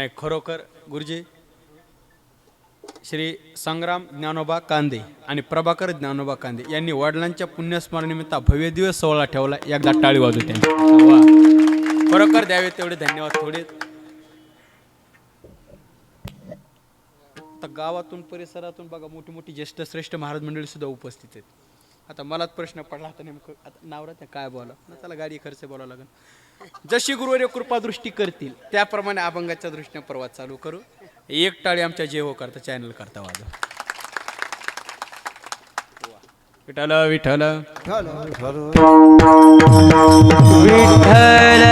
नाही खरोखर गुरुजी श्री संग्राम ज्ञानोबा कांदे आणि प्रभाकर ज्ञानोबा कांदे यांनी वडिलांच्या पुण्यस्मरणनिमित्त भव्य दिवस सोहळा ठेवला. एकदा टाळी वाजू त्यांची. वा खरोखर द्यावे तेवढे धन्यवाद. थोडे आता गावातून परिसरातून बघा मोठी मोठी ज्येष्ठ श्रेष्ठ महाराज मंडळी सुद्धा उपस्थित आहेत. आता मलाच प्रश्न पडला आता नेमकं आता नावरात काय बोला ना, त्याला गाडी खर्च बोलावं लागेल. जशी गुरुवर्य कृपा दृष्टी करतील त्याप्रमाणे अभंगाच्या दृष्टीने प्रवास चालू करू. एक टाळी आमच्या जेव करता चॅनल करता वाजव. विठ्ठल विठ्ठल विठ्ठल विठ्ठल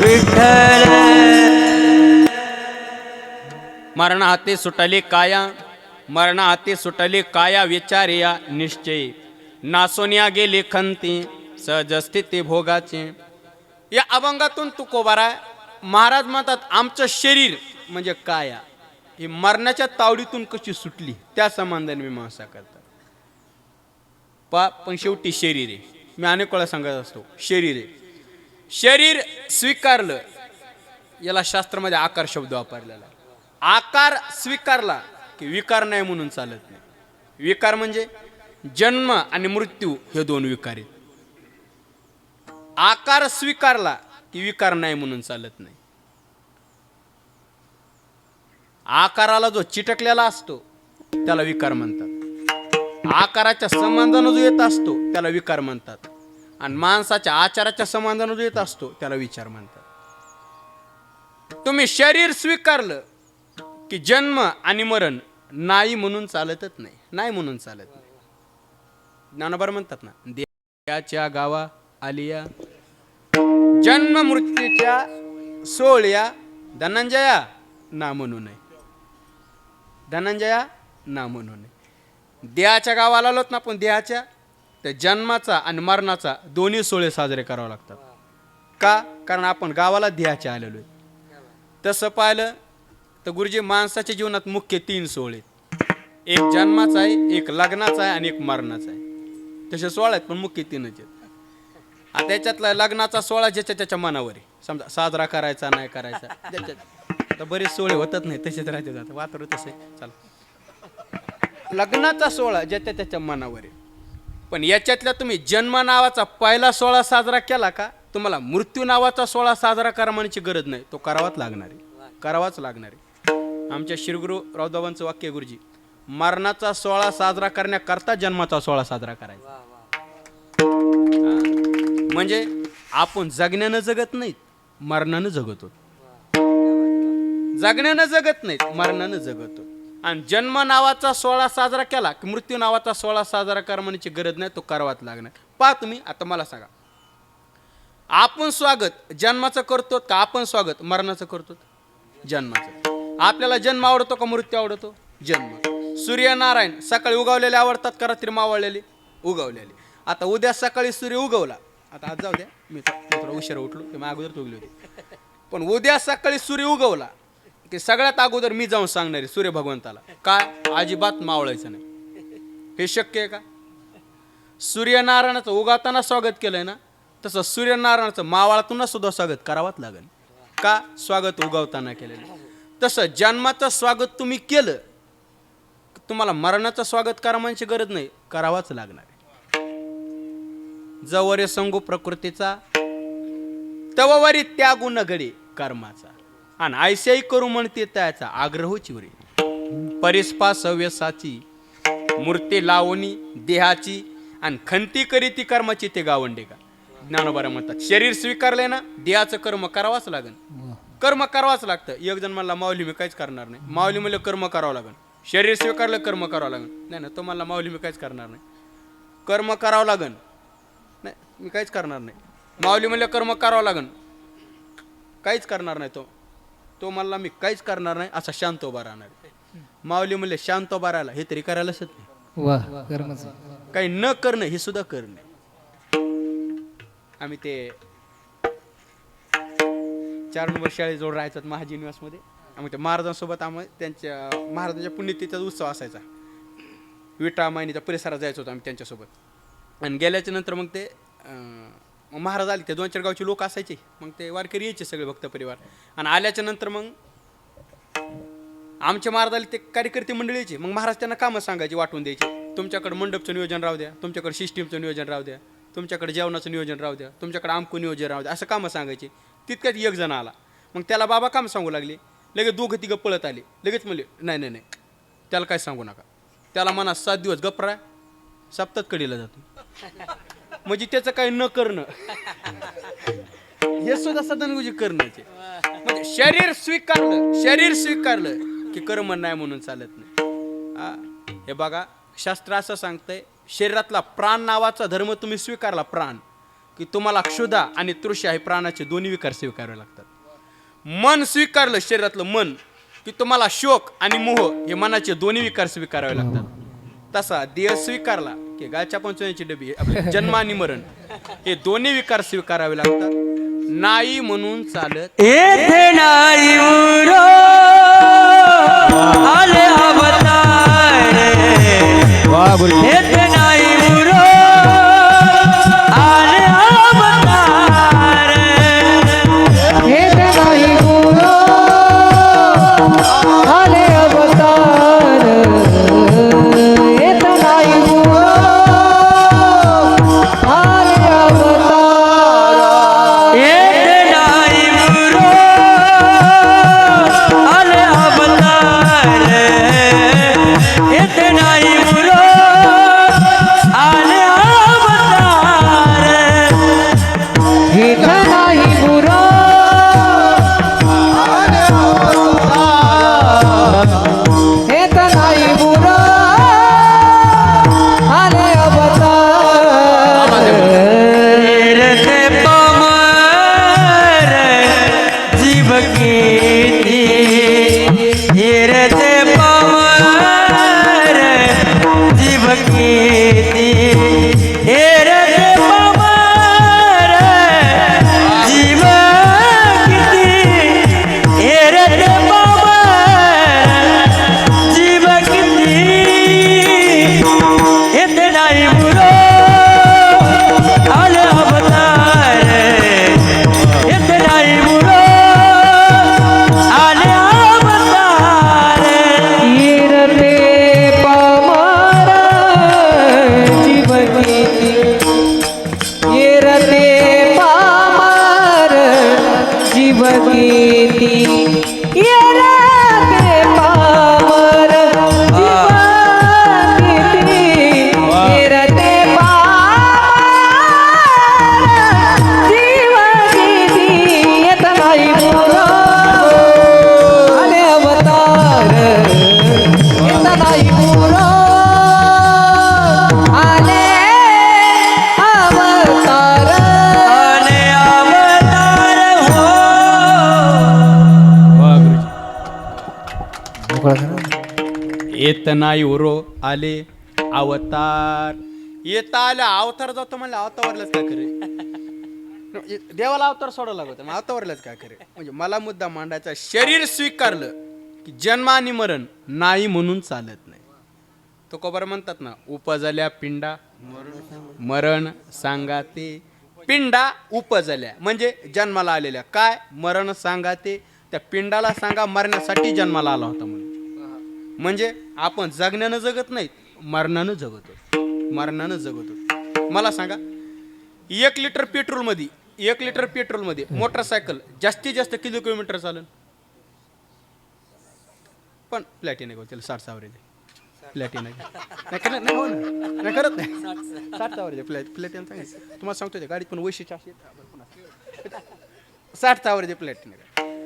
विठ्ठल मरण हाती सुटले काया मरण हाती सुटले काया विचारिया निश्चय नासोनिया गेले खंती सहज स्थिती भोगाचे. या अभंगातून तुकोबारा महाराज म्हणतात आमचं शरीर म्हणजे काया ही मरणाच्या तावडीतून कशी सुटली त्या संबंधाने मीमांसा करतात. पण शेवटी शरीर आहे. मी अनेक वेळा सांगत असतो शरीर आहे. शरीर स्वीकारलं याला शास्त्रामध्ये आकार शब्द वापरलेला आहे. आकार स्वीकारला की विकार नाही म्हणून चालत नाही. विकार म्हणजे जन्म आणि मृत्यू हे दोन विकार आहेत. आकार स्वीकारला की विकार नाही म्हणून चालत नाही. आकाराला जो चिटकलेला असतो त्याला विकार म्हणतात. आकाराच्या संबंधानं जो येत असतो त्याला विकार म्हणतात. आणि माणसाच्या आचाराच्या संबंधानं जो येत असतो त्याला विचार म्हणतात. तुम्ही शरीर स्वीकारलं की जन्म आणि मरण नाही म्हणून चालतच नाही. नाही म्हणून चालत नाही. ज्ञानोबा म्हणतात ना देहाच्या गावा आलिया जन्म मृत्यूच्या सोहळ्या धनंजया ना म्हणू नये. धनंजया ना म्हणू नये. देहाच्या गावाला आलोत ना आपण देहाच्या तर जन्माचा आणि मरणाचा दोन्ही सोहळे साजरे करावे लागतात. का? कारण आपण गावाला देहाच्या आलेलो आहे. तसं पाहिलं तर गुरुजी माणसाच्या जीवनात मुख्य 3 सोहळे आहेत. एक जन्माचा आहे, एक लग्नाचा आहे आणि एक मरणाचा आहे. तसे 16 आहेत पण मुख्य 3च आहेत. आता त्याच्यातला लग्नाचा सोहळा ज्याच्या त्याच्या मनावर आहे. समजा साजरा करायचा नाही करायचा आता बरेच सोहळे होतात नाही तसेच राहते जातात वातावरण तसे चला. लग्नाचा सोहळा ज्याच्या त्याच्या मनावर आहे. पण याच्यातल्या तुम्ही जन्म नावाचा पहिला सोहळा साजरा केला का तुम्हाला मृत्यू नावाचा सोहळा साजरा करण्याची गरज नाही. तो करावाच लागणार आहे. करावाच लागणार आहे. आमच्या श्रीगुरु रावदाबांचं वाक्य गुरुजी मरणाचा सोहळा साजरा करण्याकरता जन्माचा सोहळा साजरा करायचा. म्हणजे आपण जगण्यानं जगत नाहीत मरणानं जगतो. जगण्यानं जगत नाहीत मरणानं जगतो. आणि जन्म नावाचा सोहळा साजरा केला की मृत्यू नावाचा सोहळा साजरा करण्याची गरज नाही. तो करावाच लागणार. पहा तुम्ही आता मला सांगा आपण स्वागत जन्माचं करतो का आपण स्वागत मरणाचं करतो? जन्माचं. आपल्याला जन्म आवडतो का मृत्यू आवडतो? जन्म. सूर्यनारायण सकाळी उगवलेले आवडतात का रात्री मावळलेले? उगवलेले. आता उद्या सकाळी सूर्य उगवला आता आज जाऊ द्या मी थोडा उशिरा उठलो ते मग अगोदर उगले होते. पण उद्या सकाळी सूर्य उगवला की सगळ्यात अगोदर मी जाऊन सांगणार आहे सूर्य भगवंताला काय अजिबात मावळायचं नाही. हे शक्य आहे का? सूर्यनारायणाचं उगवताना स्वागत केलंय ना तसं सूर्यनारायणाचं मावळातूनच सुद्धा स्वागत करावंच लागेल. का? स्वागत उगवताना केलेलं. तसं जन्माचं स्वागत तुम्ही केलं तुम्हाला मरणाचं स्वागत करायची गरज नाही. करावाच लागणार आहे. जवरे संगू प्रकृतीचा तववरी त्यागू नगडी कर्माचा आणि ऐशाही करू म्हणते त्याचा आग्रह चिवरी परिस्पा सव्यसाची मूर्ती लावणी देहाची आणि खंती करी ती कर्माची ते गावंडे का. ज्ञानोबा म्हणतात शरीर स्वीकारले ना देहाचं कर्म करावाच लागेल. कर्म करावाच लागतं. एक जण म्हणला माऊली मी काहीच करणार नाही. माऊली म्हणलं कर्म करावं लागेल. शरीर स्वीकारलं कर्म करावं लागेल. नाही ना तो म्हणला माऊली मी काहीच करणार नाही. कर्म करावं लागेल. नाही मी काहीच करणार नाही. माऊली म्हणलं कर्म करावं लागेल. काहीच करणार नाही. तो म्हणला मी काहीच करणार नाही असा शांत उभा राहणार. माऊली म्हणले शांत उभा राहायला हे तरी करायलाच नाही. वा कर्मच. काही न करणं हे सुद्धा करणं. आम्ही ते 4 नंबर शाळेजवळ राहायचं महाजी निवासमध्ये. आम्ही त्या महाराजांसोबत आम्ही त्यांच्या महाराजांच्या पुण्यतिथीचा उत्सव असायचा. विटा मायनीच्या परिसरात जायचं होतं आम्ही त्यांच्यासोबत. आणि गेल्याच्या नंतर मग ते मग महाराज आले, ते 2-4 गावचे लोक असायचे, मग ते वारकरी यायचे सगळे भक्त परिवार. आणि आल्याच्या नंतर मग आमचे महाराज आले, ते कार्यकर्ते मंडळी यायचे. मग महाराज त्यांना कामं सांगायची, वाटून द्यायचे. तुमच्याकडे मंडपचं नियोजन राहू द्या, तुमच्याकडे सिस्टीमचं नियोजन राहू द्या, तुमच्याकडे जेवणाचं नियोजन राहू द्या, तुमच्याकडे आमकू नियोजन राहू द्या, असं कामं सांगायचे. तितक्यात एक जण आला. मग त्याला बाबा काम सांगू लागले. लगेच 2-3 पळत आले. लगेच म्हणले नाही नाही नाही, त्याला काय सांगू नका. त्याला म्हणा 7 दिवस गप्रा, सप्तात कडीला जातो. म्हणजे त्याचं काही न करणं हे सुद्धा सदानुजी करण्याचे. म्हणजे शरीर स्वीकारलं की कर्म नाही म्हणून चालत नाही. हे बघा, शास्त्र असं सांगतंय, शरीरातला प्राण नावाचा धर्म तुम्ही स्वीकारला, प्राण, की तुम्हाला क्षुधा आणि तृषा हे प्राणाचे दोन्ही विकार स्वीकारावे लागतात. मन स्वीकारलं, शरीरातलं मन, की तुम्हाला शोक आणि मोह हे मनाचे दोन्ही विकार स्वीकारावे लागतात. तसा देह स्वीकारला की गायच्या पंचण्याची डबी, जन्म आणि मरण हे दोन्ही विकार स्वीकारावे लागतात. नाही म्हणून चालत येथे नाही उरो आले अवतार, येथे नाही उरो आले अवतार, येत नाही गुरु आले अवतार, येत नाही गुरु आले अवतार, येथे नाही उरो आले अवतार, येथे नाही उरो आले अवतार, येत नाही गुरु येत नाही गुरु आले अवतार, येरते पामर जीव कीती, येरते पामर जीव कीती, येरते पामर जीव कीती, येरते पामर जीव कीती, येते नाही बुरो आले अवतार, येते नाही बुरो आले अवतार, येरते पामर जीव कीती, येरते पामर जीव कीती, येरते पामर जीव कीती, येरते पामर जीव कीती, येत नाही गुरु आले अवतार, येत नाही गुरु आले अवतार, आले अवतार हो. येत नाही उरो आले अवतार. येता आल्या अवतार जातो म्हणलं, अवतारलाच काय खरे. देवाला अवतार सोडावं लागत, मग अवतारलाच काय खरे. म्हणजे मला मुद्दा मांडायचा, शरीर स्वीकारलं की जन्म आणि मरण नाही म्हणून चालत नाही. तो कोबर म्हणतात ना, उपजल्या पिंडा मरण सांगाते, पिंडा उपजल्या म्हणजे जन्माला आलेल्या, काय मरण सांगाते, त्या पिंडाला सांगा मरण्यासाठी जन्माला आला होता म्हणून. म्हणजे आपण जगण्यानं जगत नाहीत, मरणानं जगतो, मरणानं जगतो. मला सांगा, 1 लिटर पेट्रोलमध्ये मोटरसायकल जास्तीत जास्त किती किलोमीटर चालेल? पण प्लॅटिन आहे, त्याला 60 ॲव्हरेज आहे. प्लॅटिन नाही हो ना, नाही करत नाही, 60 ॲव्हरेज प्लॅटिन सांगायचं तुम्हाला सांगतो. त्या गाडीत पण वैशिष्ट्य असे 60 ॲव्हरेज प्लॅटिन.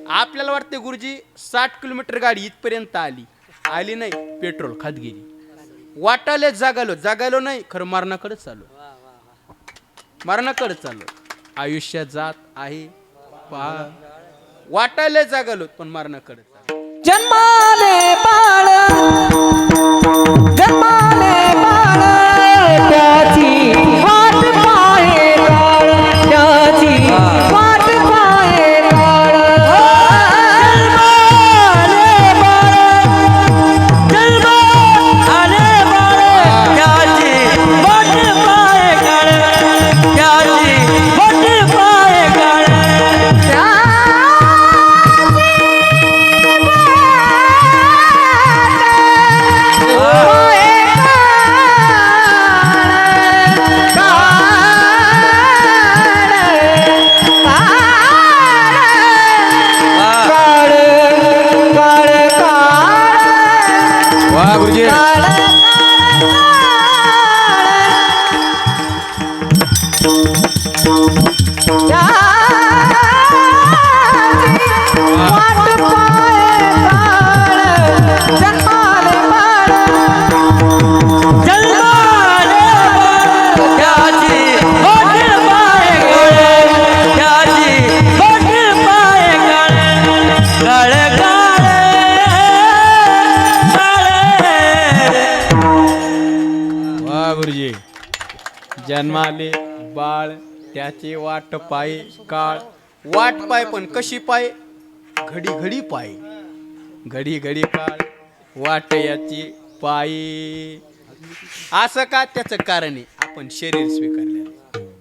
आपल्याला वाटते गुरुजी 60 किलोमीटर गाडी इथपर्यंत आली नाही, पेट्रोल खात गेली. वाटाले जागालो नाही, खरं मरणाकडेच चाललो. आयुष्यात जात आहे पहा, वाटायला जागालो पण मरणाकडे चाललो. जन्माले बाळ त्याची वाट पाहे काळ, त्याची वाट पाहे काळ, आले बाळ त्याची वाट पाहे काळ, त्याची वाट वा गुरुजी वा गुरुजी जन्माले बाळ त्याचे वाट पाय काळ वाट पाय पण कशी पाय घडी घडी पाय घडी घडी काळ वाट याची पाय असं का त्याचं कारण आहे आपण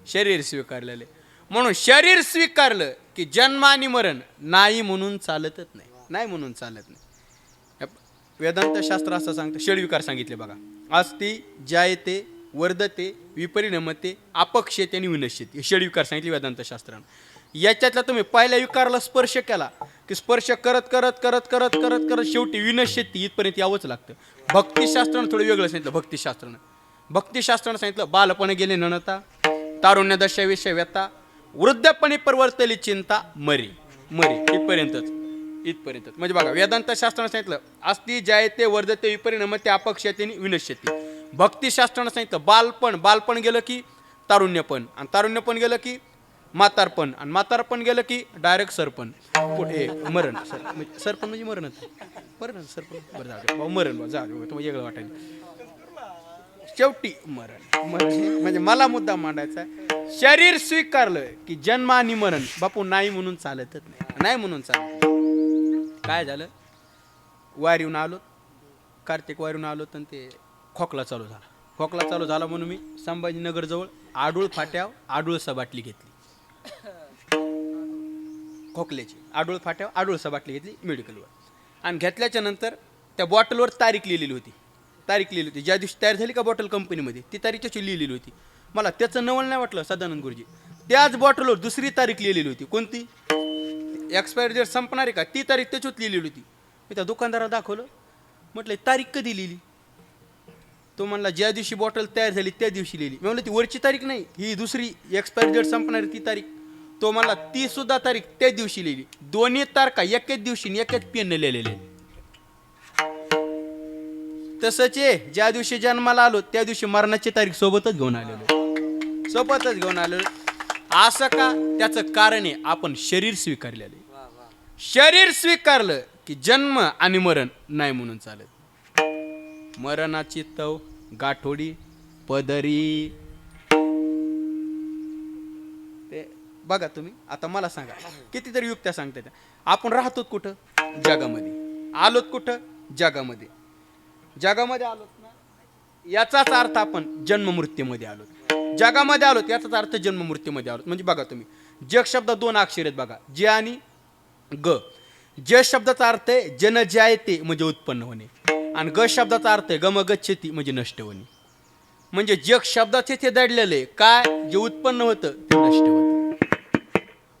शरीर स्वीकारलेले म्हणून शरीर स्वीकारलं की जन्म आणि मरण नाही म्हणून चालतच नाही म्हणून चालत नाही वेदांत शास्त्र असं सांगतं षडविकार सांगितले बघा अस्ति जायते वर्धते विपरिणमते अपक्षेते आणि विनश्यते हे षडविकार सांगितले वेदांत शास्त्रानं याच्यातला तुम्ही पहिल्या विकारला स्पर्श केला की स्पर्श करत करत करत करत करत करत शेवटी विनश्यती इथपर्यंत यावंच लागतं भक्तिशास्त्रानं थोडं वेगळं सांगितलं भक्तिशास्त्रानं सांगितलं बालपणे गेले ननता तारुण्य दशा विषय व्यथा वृद्धपणे परवर्तली चिंता मरी इथपर्यंतच म्हणजे बघा वेदांत शास्त्रानं सांगितलं अस्ति जायते वर्धते विपरिणमते अपक्षते आणि विनश्यती भक्तिशास्त्रानं सांगितलं बालपण गेलं की तारुण्यपण आणि तारुण्यपण गेलं की म्हातारपण आणि म्हातारपण गेलं की डायरेक्ट सरपण पुढे मरण सरपण म्हणजे मरणच सरपण बरं जाऊ मरण जाऊ तुम्हाला वेगळं वाटायला शेवटी मरण म्हणजे मला मुद्दा मांडायचा शरीर स्वीकारलं की जन्म आणि मरण बापू नाही म्हणून चालतच नाही म्हणून चालत काय झालं वारीहून आलो कार्तिक वारीहून आलो तर ते खोकला चालू झाला म्हणून मी संभाजीनगर जवळ आडूळ फाट्यावर आडूळ सबाटली घेतली खोकल्याची आडूळ सबाटली घेतली मेडिकलवर आणि घेतल्याच्या नंतर त्या बॉटलवर तारीख लिहिलेली होती ज्या दिवशी तयार झाली का बॉटल कंपनीमध्ये ती तारीख त्याची लिहिलेली होती मला त्याचं नवल नाही वाटलं सदानंद गुरुजी त्याच बॉटलवर दुसरी तारीख लिहिलेली होती कोणती एक्सपायरी डेट संपणार आहे का ती तारीख त्याच्यात लिहिलेली होती मी त्या दुकानदाराला दाखवलं म्हटलं तारीख कधी लिहिली तो म्हणला ज्या दिवशी बॉटल तयार झाली त्या दिवशी लिहिली मी म्हणलं ती वरची तारीख नाही ही दुसरी एक्सपायरी डेट संपणार ती तारीख तो म्हणला ती सुद्धा तारीख त्या दिवशी लिहिली दोन्ही तारखा एकाच दिवशी एकाच पेनने लिहिलेले तसंच आहे ज्या दिवशी जन्माला आलो त्या दिवशी मरणाची तारीख सोबतच घेऊन आलेलो असं का त्याचं कारण आहे आपण शरीर स्वीकारलं की जन्म आणि मरण नाही म्हणून चालत मरणाची तव गाठोडी पदरी ते बघा तुम्ही आता मला सांगा कितीतरी युक्त्या सांगता त्या आपण राहतो कुठं जगामध्ये आलोत कुठं जगामध्ये आलोत ना याचाच अर्थ आपण जन्ममृत्यूमध्ये आलोत जगामध्ये आलोत याचाच अर्थ जन्ममृत्यूमध्ये आलोत म्हणजे बघा तुम्ही जग शब्द दोन अक्षर आहेत बघा जे आणि ग ज शब्दाचा अर्थ आहे जन जायते म्हणजे उत्पन्न होणे आणि ग शब्दाचा अर्थ आहे गम गच्छती म्हणजे नष्ट होणे म्हणजे जग शब्दाचे ते दडलेले काय जे उत्पन्न होतं ते नष्ट होतं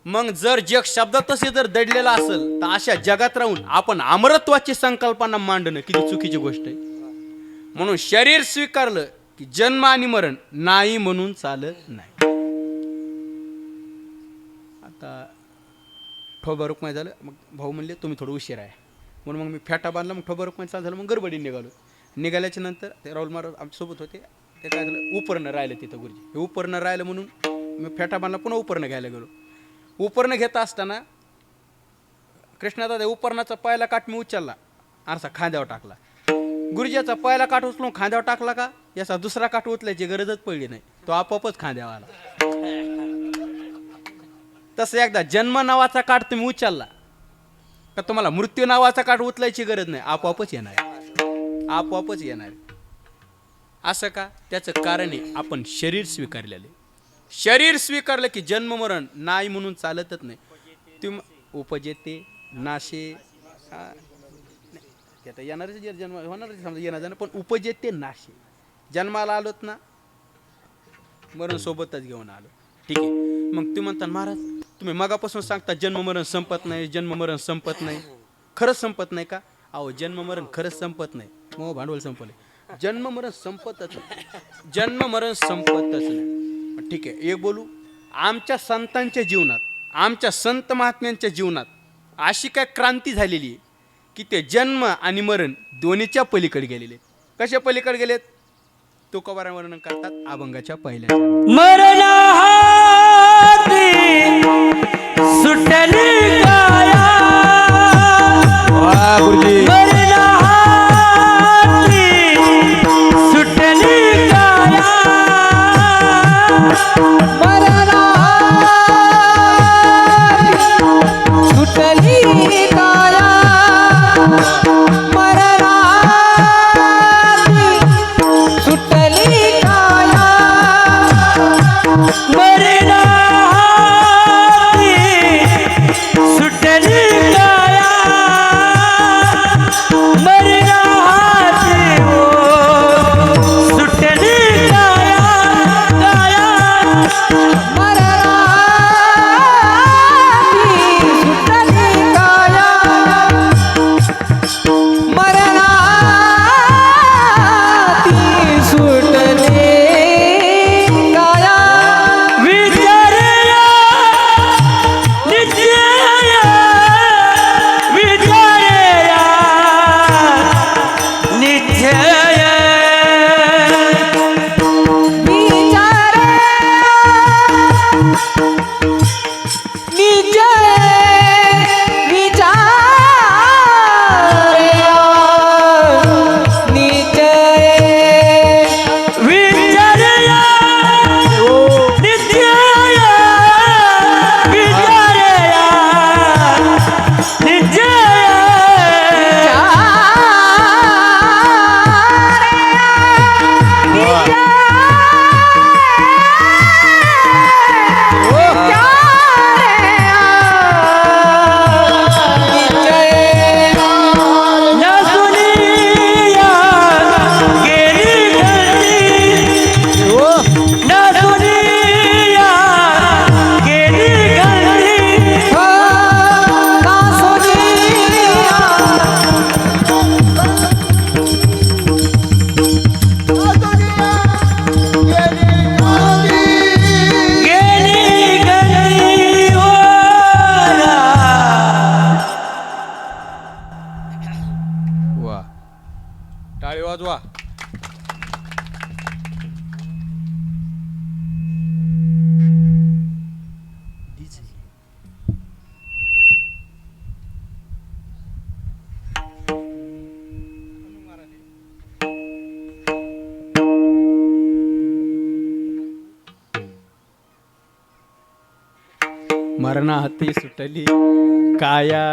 मग जर जग शब्दातच जर दडलेलं असेल तर अशा जगात राहून आपण अमरत्वाची संकल्पना मांडणं किती चुकीची गोष्ट आहे म्हणून शरीर स्वीकारलं की जन्म आणि मरण नाही म्हणून चालत नाही आता ठोबा रुक्माई झालं मग भाऊ म्हणले तुम्ही थोडं उशीर आहे म्हणून मग मी फेटा बांधला मग ठोबा रुक्माई चालू झालं मग गडबडी निघाल्याच्या नंतर ते राहुल महाराज आमच्यासोबत होते ते काय झालं उपरणं राहिलं तिथं गुरुजी हे उपरणं राहिलं म्हणून मी फेटा बांधला पुन्हा उपरणं घ्यायला गेलो उपरणं घेता असताना कृष्णादादा उपरणाचा पहिला काठ मी उचलला आरसा खांद्यावर टाकला गुरुजीचा पहिला काठ उचलून खांद्यावर टाकला का याचा दुसरा काठ उचलायची गरजच पडली नाही तो आपोआपच खांद्यावर आला तसं एकदा जन्म नावाचा काठ तुम्ही उचलला का तुम्हाला मृत्यू नावाचा काठ उचलायची गरज नाही आपोआपच येणार असं का त्याचं कारण आहे आपण शरीर स्वीकारलं की जन्म मरण नाही म्हणून चालतच नाही तुम्ही उपजेते नाशे आता येणारच जन्म होणार समजा येणार जाणं पण उपजेते नाशे जन्माला आलोत ना मरण सोबतच घेऊन आलो ठीक आहे मग तुम्ही म्हणता महाराज तुम्ही मगापासून सांगता जन्म मरण संपत नाही खरंच संपत नाही का अहो जन्म मरण खरंच संपत नाही मग भांडवल संपले. जन्म मरण संपतच नाही. जन्म मरण संपतच नाही. ठीक आहे, एक बोलू. आमच्या संतांच्या जीवनात, आमच्या संत महात्म्यांच्या जीवनात अशी काय क्रांती झालेली आहे की ते जन्म आणि मरण दोन्हीच्या पलीकडे गेलेले आहेत. कशा पलीकडे गेलेत? तुकोबाराय वर्णन करतात अभंगाच्या पहिल्या. मरणाहाती सुटली काया, वा गुरुजी. मरणाहाती सुटली काया, सुटली काया, सुटली काया, वाजवा. मरणा हाती सुटली काया,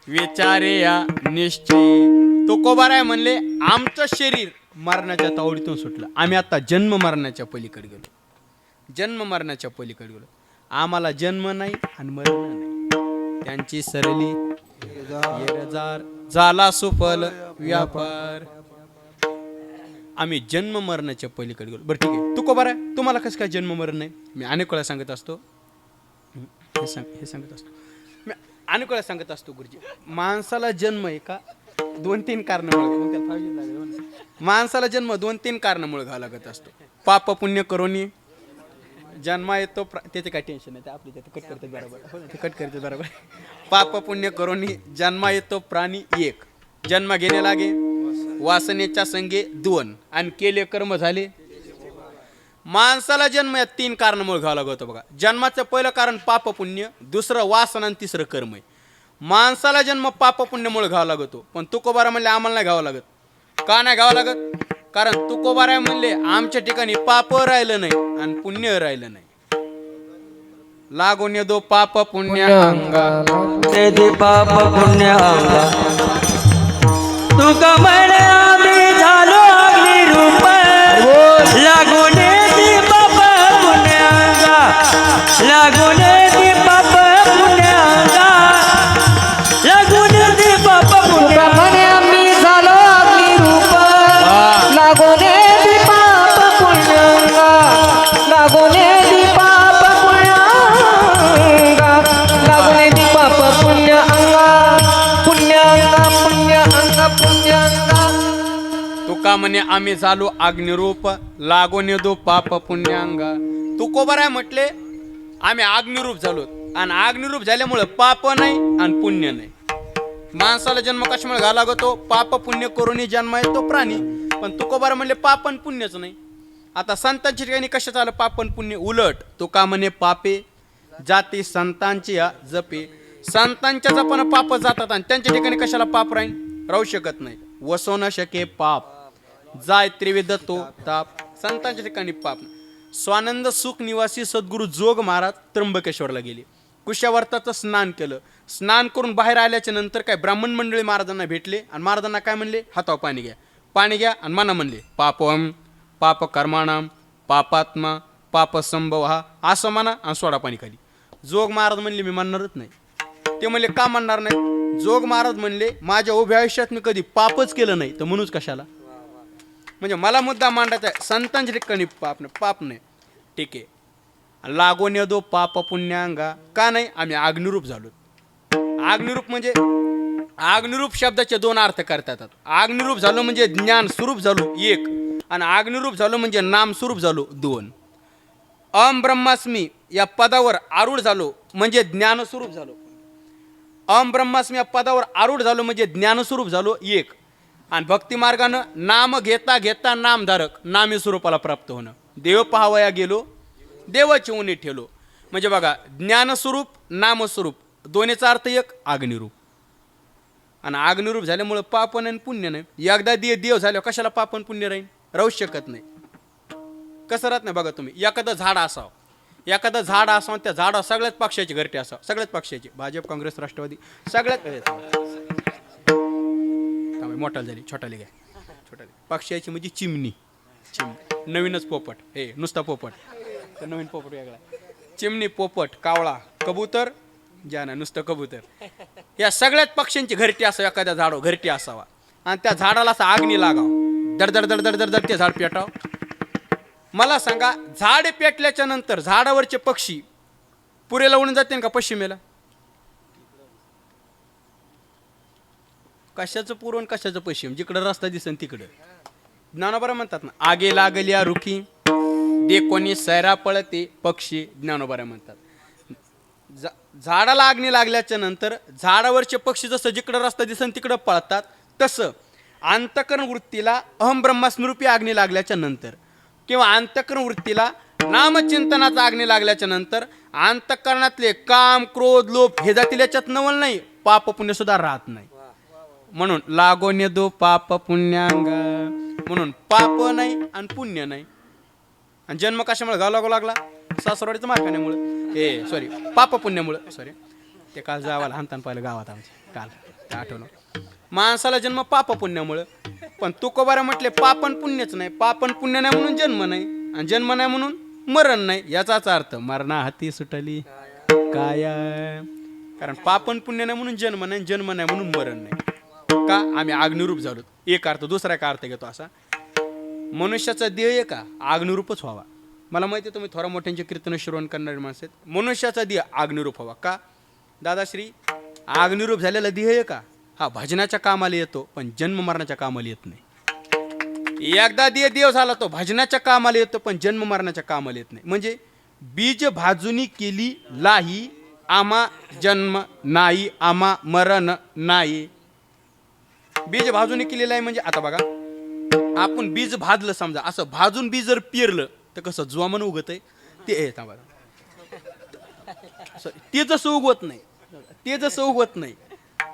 विचारे या निश्चय. तुकोबाराय म्हणले आमचं शरीर मरणाच्या तावडीतून सुटलं. आम्ही आता जन्म मरणाच्या पलीकडे गेलो. जन्म मरणाच्या पलीकडे गेलो. आम्हाला जन्म नाही आणि मरण नाही. त्यांची सरली येरजार झाला सुफल व्यापार. आम्ही जन्म मरणाच्या पलीकडे गेलो. बरं ठीक आहे, तुकोबाराय तुम्हाला कसं काय जन्म मरण नाही? मी अनेक वेळा सांगत असतो, हे सांगत असतो, मी अनेक वेळा सांगत असतो गुरुजी, माणसाला जन्म आहे का 2-3 कारणामुळे. माणसाला जन्म 2-3 कारणामुळे घ्यावा लागत असतो. पाप पुण्य करोनी जन्मा येतो, त्याचे काय टेन्शन नाही, ते आपली कट करते बरोबर, ते कट करते बरोबर. पाप पुण्य करोनी जन्मा येतो प्राणी 1, जन्म घेणे लागे वासनेच्या संगे 2, आणि केले कर्म झाले. माणसाला जन्म या 3 कारणामुळे घ्यावा लागतो बघा. जन्माचं पहिलं कारण पाप पुण्य, दुसरं वासना आणि तिसरं कर्म आहे. माणसाला जन्म पाप पुण्यामुळे घ्यावा लागतो, पण तुकोबाराय म्हणले आम्हाला नाही घ्यावं लागत. का नाही घ्यावं लागत? कारण तुकोबाराय म्हणले आमच्या ठिकाणी पाप राहिलं नाही आणि पुण्य राहिलं नाही. लागून दो पाप पुण्य अंगा, ते दे पाप पुण्य अंगा. तुका म्हणे आम्ही झालो अग्नी रूप, लागून दे पाप पुण्य अंगा, लागून दे पाप पुण्य अंगा, लागून दे पाप पुण्य. म्हणे आम्ही झालो अग्नी रूप, लागोने दी पाप पुण्यंगा, लागोने दी पाप पुण्यंगा, लागोने दी पाप पुण्यंगा, पुण्यंगा का म्हणे आम्ही झालो अग्निरूप लागून येतो पाप पुण्यांगा. तुकोबाराय म्हटले आम्ही अग्निरूप झालो आणि अग्निरूप झाल्यामुळे पाप नाही आणि पुण्य नाही. माणसाला जन्म कशामुळे घाला लागतो? पाप पुण्य करून जन्म येतो प्राणी. पण तुकोबारा म्हणले पाप आणि पुण्यच नाही. आता संतांच्या ठिकाणी कशाचं आलं पाप आणि पुण्य? उलट. तो का म्हणे पापे जाती संतांची या जपे. संतांच्या जपानं पाप जातात आणि त्यांच्या ठिकाणी कशाला पाप राहू शकत नाही. वसो न शके पाप जाय त्रिविध तो ताप. संतांच्या ठिकाणी पाप. स्वानंद सुख निवासी सद्गुरू जोग महाराज त्र्यंबकेश्वरला गेले. कुशावर्ताचं स्नान केलं. स्नान करून बाहेर आल्याच्या नंतर काय ब्राह्मण मंडळी महाराजांना भेटले आणि महाराजांना काय म्हणले? हातावर पाणी घ्या. पाणी घ्या आणि मना म्हणले पापम पाप कर्माणाम पापात्मा पाप संभव हा असं म्हणा आणि सोडा पाणी खाली. जोग महाराज म्हणले मी म्हणणारच नाही. ते म्हणले का म्हणणार नाही? जोग महाराज म्हणले माझ्या उभ्या आयुष्यात मी कधी पापच केलं नाही तर म्हणूच कशाला. म्हणजे मला मुद्दा मांडायचा आहे संतांच्या ठिकाणी पाप नाही. ठीक आहे. लागून येतो पाप पुण्यांगा. का नाही? आम्ही अग्निरूप झालो. अग्निरूप म्हणजे अग्निरूप शब्दाचे दोन अर्थ करता येतात. अग्निरूप झालो म्हणजे ज्ञान स्वरूप झालो एक आणि अग्निरूप झालो म्हणजे नाम स्वरूप झालो दोन. अहम ब्रह्मास्मी या पदावर आरूढ झालो म्हणजे ज्ञानस्वरूप झालो. अहम ब्रह्मास्मी या पदावर आरूढ झालो म्हणजे ज्ञानस्वरूप झालो एक. आणि भक्ती मार्गानं नाम घेता घेता नामधारक नामी स्वरूपाला प्राप्त होणं. देव पाहावया गेलो देवाची उणी ठेलो. म्हणजे बघा ज्ञानस्वरूप नामस्वरूप दोन्हीचा अर्थ एक अग्निरूप. आणि अग्निरूप झाल्यामुळं पाप नाही पुण्य नाही. एकदा देव झाल्यावर कशाला पाप आणि पुण्य राहू शकत नाही. कसं राहत नाही बघा तुम्ही. एखादं झाड असावं एखादं झाड असावं त्या झाडावर सगळ्याच पक्षाची घरटे असावं. सगळ्याच पक्षाची भाजप काँग्रेस राष्ट्रवादी सगळ्यात मोठाली झाली छोटाली घ्या छोटाली पक्षाची म्हणजे चिमणी. नवीनच पोपट हे नुसता पोपट तर नवीन पोपट वेगळा. चिमणी पोपट कावळा कबूतर ज्या नुसतं कबूतर या सगळ्याच पक्ष्यांची घरटी असावं. एखाद्या झाडावर घरटी असावा आणि त्या झाडाला असं आग्नी लागावं. दडदड दडदड दडदड ते झाड पेटाव. मला सांगा झाड पेटल्याच्या नंतर झाडावरचे पक्षी पुरेला उडून जाते का पश्चिमेला? कशाचं पूर्व कशाचं पश्चिम? जिकडं रस्ता दिसन तिकडं. ज्ञानोबा म्हणतात ना आगे लागल्या रुखी दे कोणी सैरा पळते पक्षी. ज्ञानोबा म्हणतात झाडाला आग्नी लागल्याच्या नंतर झाडावरचे पक्षी जसं जिकडं रस्ता दिसन तिकडं पळतात तसं अंतकरण वृत्तीला अहम ब्रह्मास्मरूपी आग्नी लागल्याच्या नंतर किंवा अंतकरण वृत्तीला नामचिंतनाचा आग्नी लागल्याच्या नंतर अंतकरणातले काम क्रोध लोभ हे जातील याच्यात नवल नाही. पाप पुण्य सुद्धा राहत नाही. म्हणून लागोन येतो पाप पुण्यांगा. म्हणून पाप नाही आणि पुण्य नाही. आणि जन्म कशामुळे घालावा लागला? सासरवाडीचं मारखान्यामुळे. हे सॉरी पाप पुण्यामुळं. सॉरी ते काल जावाला हानतान पाहिलं गावात आमच्या काल ते आठवलं. माणसाला जन्म पाप पुण्यामुळं. पण तुकोबारा म्हटले पाप आणि पुण्यच नाही. पाप आणि पुण्य नाही म्हणून जन्म नाही आणि जन्म नाही म्हणून मरण नाही. याचाच अर्थ मरणा हाती सुटली काय. कारण पाप आणि पुण्य नाही म्हणून जन्म नाही जन्म नाही म्हणून मरण नाही. का? आम्ही अग्निरूप झालो. एक अर्थ. दुसरा का अर्थ घेतो असा मनुष्याचा देह का अग्निरूपच व्हावा. मला माहिती आहे तुम्ही थोडा मोठ्यांचे कीर्तन श्रवण करणारे माणसं आहेत. मनुष्याचा देह अग्निरूप व्हावा. का दादाश्री? अग्निरूप झालेला देह आहे का हा भजनाच्या कामाला येतो पण जन्म मरणाच्या कामाला येत नाही. एकदा देव झाला तो भजनाच्या कामाला येतो पण जन्म मरणाच्या कामाला येत नाही. म्हणजे बीज भाजुनी केली लाही आमा जन्म नाही आमा मरण नाही. बीज भाजून केलेलं आहे म्हणजे आता बघा आपण बीज भाजलं समजा असं भाजून बीज जर पेरलं तर कसं जोमानं उगत आहे ते ते जसं उगवत नाही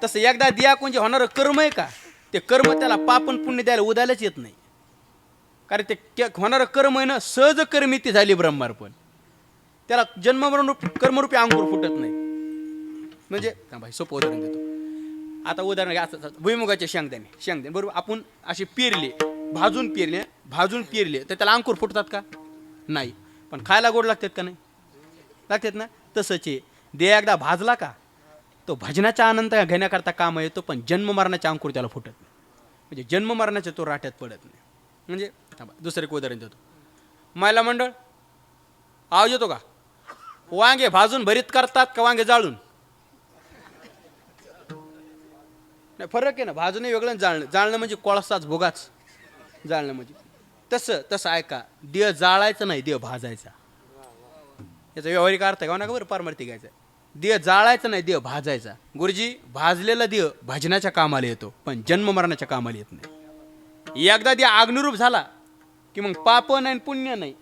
तसं एकदा दिया कोणचे होणारं कर्म आहे का ते कर्म त्याला पापन पुण्य द्यायला उदायलाच येत नाही. कारण ते होणारं कर्म आहे ना सहज कर्मी ती झाली ब्रह्मार्पण. त्याला जन्ममरण कर्मरूपी अंकुर फुटत नाही. म्हणजे भाई सोपं उदाहरण देतो. आता उदाहरण घ्या असं भुईमुगाचे शेंगदाणे बरोबर आपण असे पेरले भाजून पेरले तर त्याला अंकुर फुटतात का? नाही. पण खायला गोड लागतात का? नाही लागतात ना. तसंच आहे दे एकदा भाजला का तो भजनाचा आनंद घेण्याकरता काम येतो पण जन्म मरणाच्या अंकुर त्याला फुटत नाही. म्हणजे जन्म मरणाच्या तो राट्यात पडत नाही. म्हणजे दुसरं एक उदाहरण देतो. महिला मंडळ आवाज येतो का? वांगे भाजून भरीत करतात का वांगे जाळून? नाही फरक आहे ना. भाजून वेगळं जाळणं म्हणजे कोळसाच भोगाच. जाळणं म्हणजे तसं तसं ऐका, देह जाळायचं नाही, देह भाजायचा. याचा व्यावहारिक अर्थ आहे का ना, बरं पारमार्थिक घ्यायचा. देह जाळायचं नाही, देह भाजायचा. गुरुजी, भाजलेला देह भजनाच्या कामाला येतो, पण जन्म मरणाच्या कामाला येत नाही. एकदा देह अग्निरूप झाला की मग पाप नाही पुण्य नाही.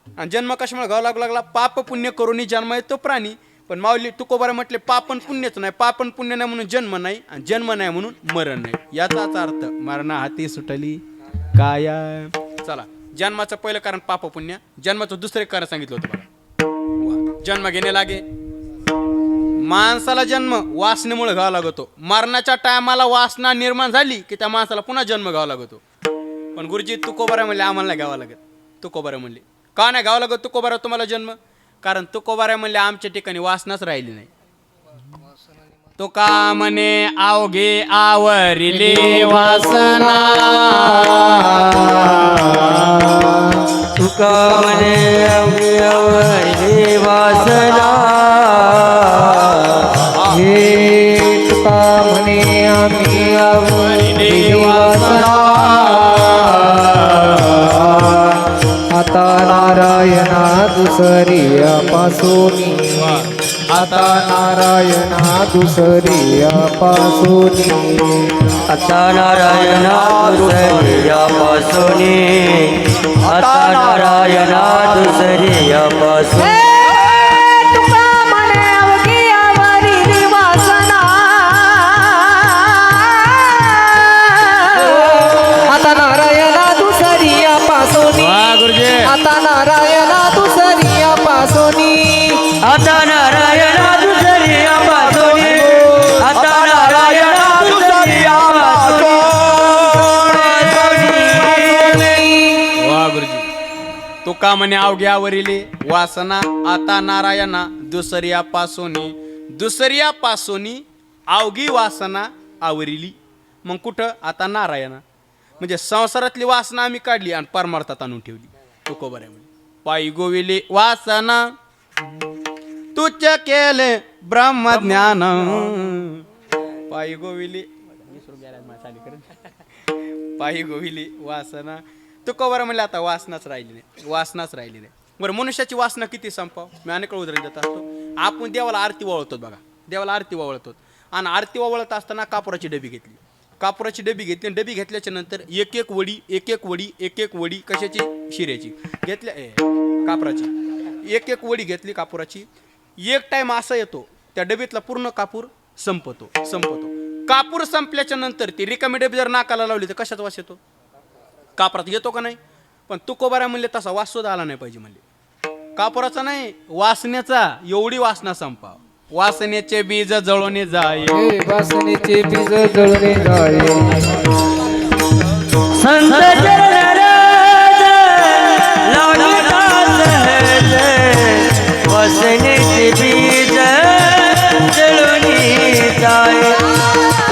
आणि जन्म कशामुळे घावा लागू लागला? पाप पुण्य करूनही जन्म येतो प्राणी. पण माऊली तुकोबारा म्हटले पापन पुण्यच नाही, पापन पुण्य नाही म्हणून जन्म नाही, आणि जन्म नाही म्हणून मरण नाही. याचाच अर्थ मरणा हाती सुटली काया. चला, जन्माचं पहिलं कारण पाप पुण्य, जन्माचं दुसरं कारण सांगितलं होतं बघा. जन्म घेणे लागे. माणसाला जन्म वासनेमुळे घ्यावा लागतो. मरणाच्या टायमाला वासना निर्माण झाली की त्या माणसाला पुन्हा जन्म घ्यावा लागतो. पण गुरुजी तुकोबारा म्हणले आम्हाला नाही घ्यावा लागत. तुकोबारा म्हणले का नाही घ्यावा लागत तुकोबारा तुम्हाला जन्म? कारण तुकोबारा म्हणले आमच्या ठिकाणी वासनाच राहिली नाही. तुका म्हणे अवघे आवरिले वासना, तुका म्हणे अवघे आवरिले वासना, हे तुका म्हणे आम्ही आवरिले वासना, आता नारायणा दुसरी पासोनी, आता नारायणा दुसरी पासोनी, आता नारायणा दुसऱ्यापासून, आता नारायणा दुसऱ्यापासून. आता नारायणा दुसरी पासोनी, आता नारायणा दुसरी पासोनी, आता नारायणा दुसऱ्यापासून, आता नारायणा दुसऱ्यापासून. वा गुरुजी. तुका म्हणे अवघ्या वरिले वासना, आता नारायणा दुसऱ्या पासोनी, दुसऱ्या पासोनी अवघी वासना आवरिली. मग कुठं? आता नारायणा. म्हणजे संसारातली वासना आम्ही काढली आणि परमार्थात आणून ठेवली. तुकोबारा म्हणे पायी गोविले वासना, तुच्छ केले ब्रह्मज्ञान. पायी गोविले पायी गोविले वासना. तुकोबारा म्हणले आता वासनाच राहिली नाही, वासनाच राहिली नाही. बरं, मनुष्याची वासना किती संपाव? मी अनेक उदाहरण देत असतो. आपण देवाला आरती वावळतो बघा, देवाला आरती वावळतो. आणि आरती वावळत असताना कापुराची डबी घेतली, कापुराची डबी घेतली. डबी घेतल्याच्या नंतर एक एक वडी, एक एक वडी, एक एक वडी कशाची? शिऱ्याची घेतल्या, कापुराची एक एक वडी घेतली कापुराची. एक टाइम असा येतो त्या डबीतला पूर्ण कापूर संपतो. कापूर संपल्याच्या नंतर ती रिकामी डबी जर नाकाला लावली तर कशाचा वास येतो? कापुरात येतो का नाही? पण तुकोबारा म्हणले तसा वास सुद्धा आला नाही पाहिजे म्हणले. कापुराचा नाही, वासनेचा. एवढी वासना संपाव. वासनेचे बीज जळून जाय, वासनेचे बीज जळून जाय, संत चरण लागता सहज, वासनेचे बीज जळून जाय,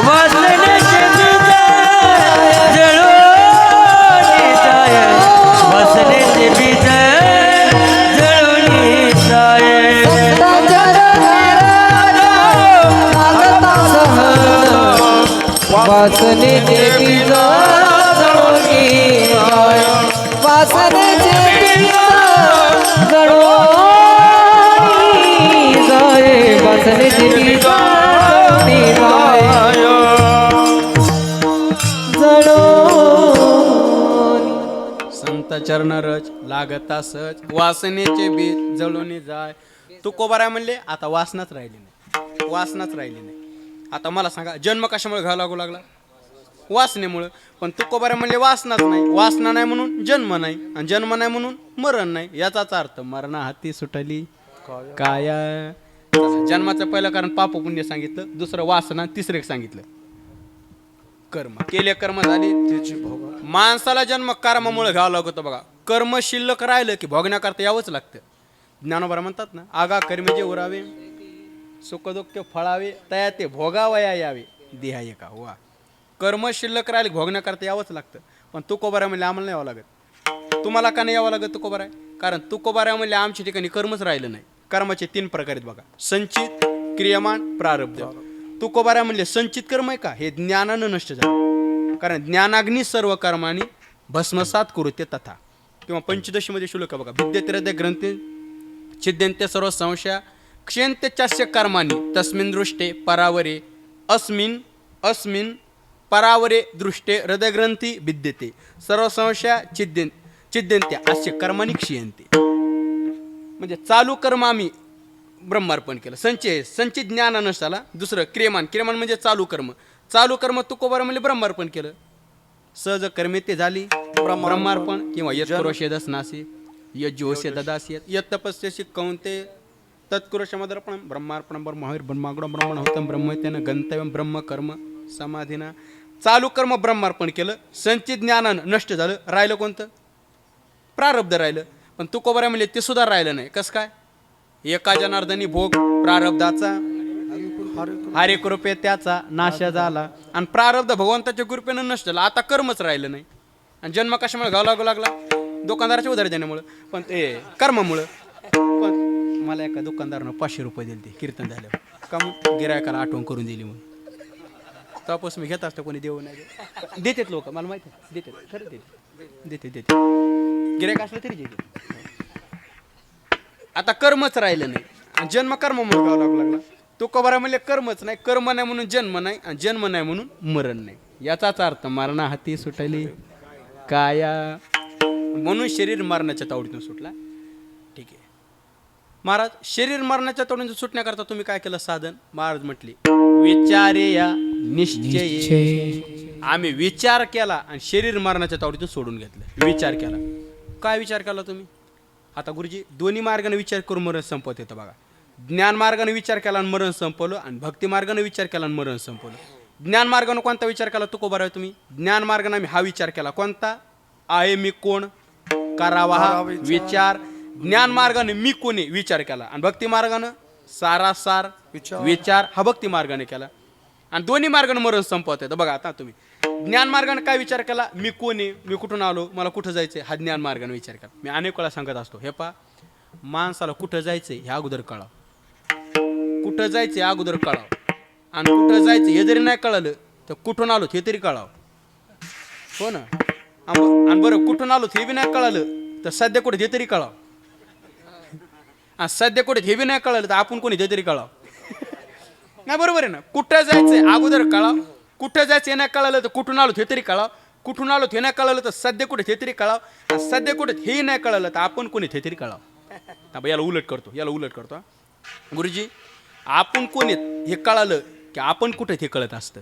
वासनेचे बीज जळून जाय, वासनेचे बीज जळून जाय. वासनेचे बीज जळून जाय, वासनेचे बीज जळून जाय, वासनेचे बीज जळून. संत चरण रच लागता सच, वासनेचे बीज जळून जाय. तुकोबारा म्हणले आता वासनाच राहिली नाही, वासनाच राहिली नाही. आता मला सांगा, जन्म कशामुळे घ्यावा लागू लागला? वासनेमुळं. पण तुकोबारा म्हणले वासनाच नाही, वासना नाही म्हणून जन्म नाही, आणि जन्म नाही म्हणून मरण नाही. याचाच अर्थ मरणा हाती सुटली काया. जन्माचं पहिलं कारण पाप पुण्य सांगितलं, दुसरं वासना, तिसरं एक सांगितलं कर्म. केले कर्म झाले त्याची भोग. माणसाला जन्म कर्मामुळे घ्यावा लागतो बघा. कर्म शिल्लक राहिलं की भोगण्याकरता यावंच लागतं. ज्ञानोबा म्हणतात ना, आगा कर्मे जे उरावे, सुख दुःख फळावे, तया ते भोगावया यावे देहा एका. वा, कर्म शिल्लक राहिले भोगण्याकरता यावंच लागतं. पण तुकोबारा म्हणले आम्हाला नाही यावं लागत. तुम्हाला का नाही यावं लागत तुकोबारा? कारण तुकोबारा म्हणले आमच्या ठिकाणी कर्मच राहिलं नाही. कर्माचे 3 प्रकार आहेत बघा, संचित, क्रियमान, प्रारब्ध. तुकोबारा म्हणले संचित कर्म आहे का हे ज्ञानानं नष्ट झालं. कारण ज्ञानाग्नी सर्व कर्माणी भस्मसात कुरुते तथा. किंवा पंचदशीमध्ये श्लोक आहे बघा, विद्यते हृदय ग्रंथी छिद्यंते सर्व संशया क्षयंते चास्य कर्माणी तस्मिन दृष्टे परावरे अस्मिन परावरे दृष्टे हृदयग्रंथी विद्यते सर्व संशया छिद्यंते अस्य कर्माणी क्षयंते. म्हणजे चालू कर्म आम्ही ब्रह्मार्पण केलं. संचित ज्ञान नसताला. दुसरं क्रियमान म्हणजे चालू कर्म तुकोबार म्हणजे ब्रह्मार्पण केलं. सहज कर्मे ते झाली ब्रह्मार्पण. किंवा यत करोषेदस नासी यत जोशे ददासी यत तपस्यसी कौंते तत्कुरशमदर्पण ब्रह्मार्पण ब्रह्मवीर ब्रह्मागुण ब्रह्मण होतं ब्रह्मतेन गंतव्यम ब्रह्म कर्म समाधीना. चालू कर्म ब्रह्मार्पण केलं. संचित ज्ञानानं नष्ट झालं. राहिलं कोणतं? प्रारब्ध राहिलं. पण तुकोबारा म्हणजे ते सुद्धा राहिलं नाही. कसं काय? एका जनार्दनी भोग प्रारब्धाचा हरे कृपे त्याचा नाश झाला. आणि प्रारब्ध भगवंताच्या कृपेनं नष्ट झाला. आता कर्मच राहिलं नाही. आणि जन्म कशामुळे घावा लागला? दुकानदाराच्या उधार देण्यामुळं. पण ते कर्मामुळं. पण मला एका दुकानदारानं 500 रुपये दिले ते कीर्तन झाल्यावर. का मग गिरायकाला आठवण करून दिली म्हणून. तेव्हापासून मी घेत असतो. कोणी देऊ नाही देतात लोक. मला माहिती आहे देतात. खरं देते गिरायक असलं तरी देते. आता कर्मच राहिलं नाही. आणि जन्म कर्मामुळे घावा लागला. तुकोबारा म्हणजे कर्मच नाही. कर्म नाही म्हणून जन्म नाही. आणि जन्म नाही म्हणून मरण नाही. याचाच अर्थ मरणा हाती सुटली काया. म्हणून शरीर मरणाच्या तावडीतून सुटला. ठीक आहे महाराज. शरीर मरणाच्या तावडीतून सुटण्याकरता तुम्ही काय केलं साधन? महाराज म्हटले विचारे या निश्चय. आम्ही विचार केला आणि शरीर मरणाच्या तावडीतून सोडून घेतलं. विचार केला. काय विचार केला तुम्ही? आता गुरुजी दोन्ही मार्गाने विचार करून मरण संपवत येतं बघा. ज्ञान मार्गाने विचार केला आणि मरण संपवलं. आणि भक्ती मार्गाने विचार केला आणि मरण संपवलं. ज्ञान मार्गाने कोणता विचार केला? तुकोबारा आहे तुम्ही. ज्ञान मार्गाने आम्ही हा विचार केला. कोणता? आहे मी कोण? करावा हा विचार. ज्ञान मार्गाने मी कोणी विचार केला. आणि भक्ती मार्गाने सारासार विचार हा भक्ती मार्गाने केला. आणि दोन्ही मार्गाने मरण संपवत येतं बघा. आता तुम्ही ज्ञान मार्गाने काय विचार केला? मी कोणी, मी कुठून आलो, मला कुठं जायचंय, हा ज्ञान मार्गाने विचार केला. मी अनेक वेळा सांगत असतो हे पा माणसाला कुठं जायचंय हे अगोदर कळावं. कुठं जायचंय अगोदर कळावं. आणि कुठं जायचं हे जरी नाही कळलं तर कुठून आलो हे तरी कळावं. हो ना. आणि बरं कुठून आलो हे बी नाही कळलं तर सध्या कुठे हे तरी कळावं. आणि सध्या कुठे हे बी नाही कळलं तर आपण कोणी हे तरी कळावं. नाही बरोबर आहे ना. कुठं जायचंय अगोदर कळावं. कुठं जायचं हे नाही कळलं तर कुठून आलो हे तरी कळावं. कुठून आलो हे नाही कळलं तर सध्या कुठे हे तरी कळावं. आणि सध्या कुठे हे नाही कळलं तर आपण कोणी हे तरी कळावं. याला उलट करतो गुरुजी. आपण कोण आहेत हे कळालं की आपण कुठे हे कळत असतं.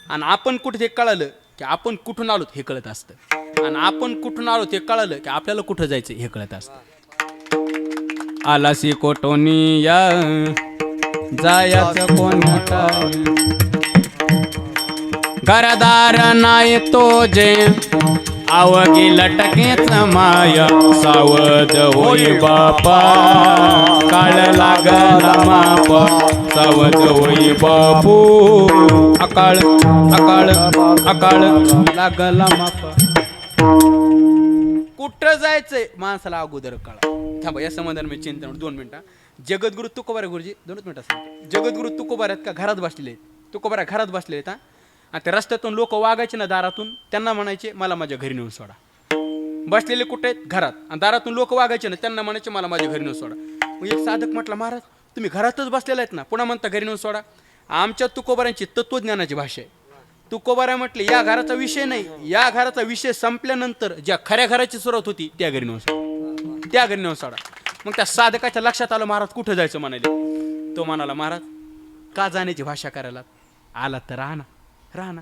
आणि आपण कुठे हे कळालं की आपण कुठून आलो हे कळत असतं. आणि आपण कुठून आलो हे कळालं की आपल्याला कुठं जायचं हे कळत असतं. आलासी कोटोनी या जायचं कोण घरदार नाही तो जे आवगी लटकेच माय सावध होई बापा काळ लागला माप सावध होई बापू अकाळ अकाळ अकाळ लागला माप. कुठं जायचंय माणसाला अगोदर कळा. थांबा या समाधान मी चिंतन 2 मिनिटं. जगद्गुरु तुकोबारा गुरुजी 2 मिनिटं सांगतो. जगद्गुरु तुकोबारा आहेत का घरात बसलेले आहेत. तुकोबारा घरात बसले आहेत. आणि त्या रस्त्यातून लोक वागायचे ना दारातून. त्यांना म्हणायचे मला माझ्या घरी नेऊन सोडा. बसलेले कुठे आहेत? घरात. आणि दारातून लोक वागायचे ना त्यांना म्हणायचे मला माझ्या घरी नेऊन सोडा. मग एक साधक म्हटला महाराज तुम्ही घरातच बसलेला आहेत ना पुन्हा म्हणता घरी नेऊन सोडा. आमच्या तुकोबारांची तत्वज्ञानाची भाषा आहे. तुकोबारा म्हटले या घराचा विषय नाही. या घराचा विषय संपल्यानंतर ज्या खऱ्या घराची सुरुवात होती त्या घरी नेऊन सोडा. त्या घरी नेऊन सोडा. मग त्या साधकाच्या लक्षात आलं महाराज कुठं जायचं म्हणाले. तो म्हणाला महाराज का जाण्याची भाषा करायला आला तर राहा ना.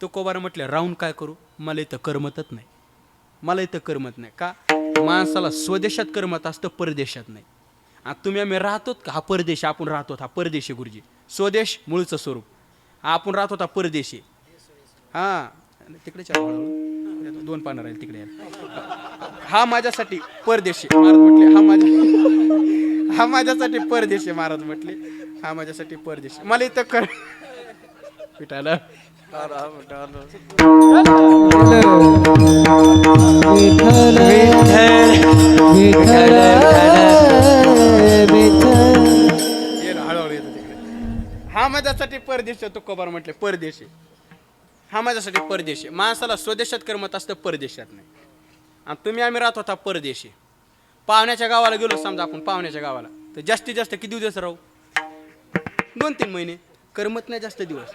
तुकोबारा म्हटले राहून काय करू. मला इथं करमतच नाही. मला इथं करमत नाही. का? माणसाला स्वदेशात करमत असतं परदेशात नाही. आता तुम्ही आम्ही राहतो का? हा परदेश आपण राहतो. हा परदेशी गुरुजी. स्वदेश मूळचं स्वरूप. आपण राहतो हा परदेशी. हां तिकडे 2 पानं राहील तिकडे. हा माझ्यासाठी परदेशी महाराज म्हटले. हा माझ्यासाठी परदेशी महाराज म्हटले. हा माझ्यासाठी परदेशी. मला इथं कर पिटायला हा माझ्यासाठी परदेशी. तुकोबार म्हटले परदेशी. हा माझ्यासाठी परदेश आहे. माणसाला स्वदेशात करमत असतं, परदेशात नाही. आणि तुम्ही आम्ही राहत होता परदेशी. पाहुण्याच्या गावाला गेलो समजा आपण, पाहुण्याच्या गावाला तर जास्तीत जास्त किती दिवस राहू? 2-3 महिने. करमत नाही जास्त दिवस.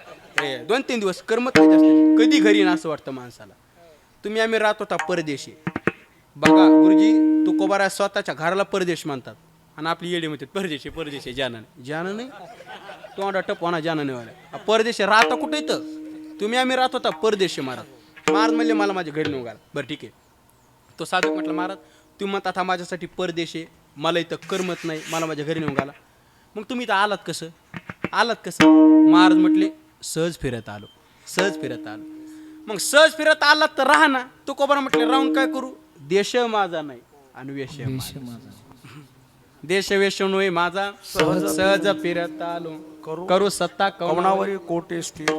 2-3 दिवस करमत नाही जास्त. कधी घरी ना असं वाटतं माणसाला. तुम्ही आम्ही राहत होता परदेशी. बघा गुरुजी, तुकोबारा स्वतःच्या घराला परदेश म्हणतात आणि आपली येडी म्हणतात परदेशी परदेशी. जाणं नाही तोंडा टपवाना जाणं नाही वाला. परदेशी राहता कुठे इथं? तुम्ही आम्ही राहत होता परदेशी. महाराज म्हणले मला माझ्या घरी नेऊन घाला. बरं ठीक आहे. तो साधक म्हटलं महाराज तुम्ही म्हणतात हा माझ्यासाठी परदेशी, मला इथं करमत नाही, मला माझ्या घरी नेऊन घाला. मग तुम्ही इथं आलात कसं? महाराज म्हटले सहज फिरत आलो. मग सहज फिरत आलात तर राहा ना. तुकोबारा म्हटले राहून काय करू? देश माझा नाही आणि वेश माझा. देश वेश नोय माझा, सहज फिरत आलो. करू सत्ता कवणावरी कोटे स्थिर.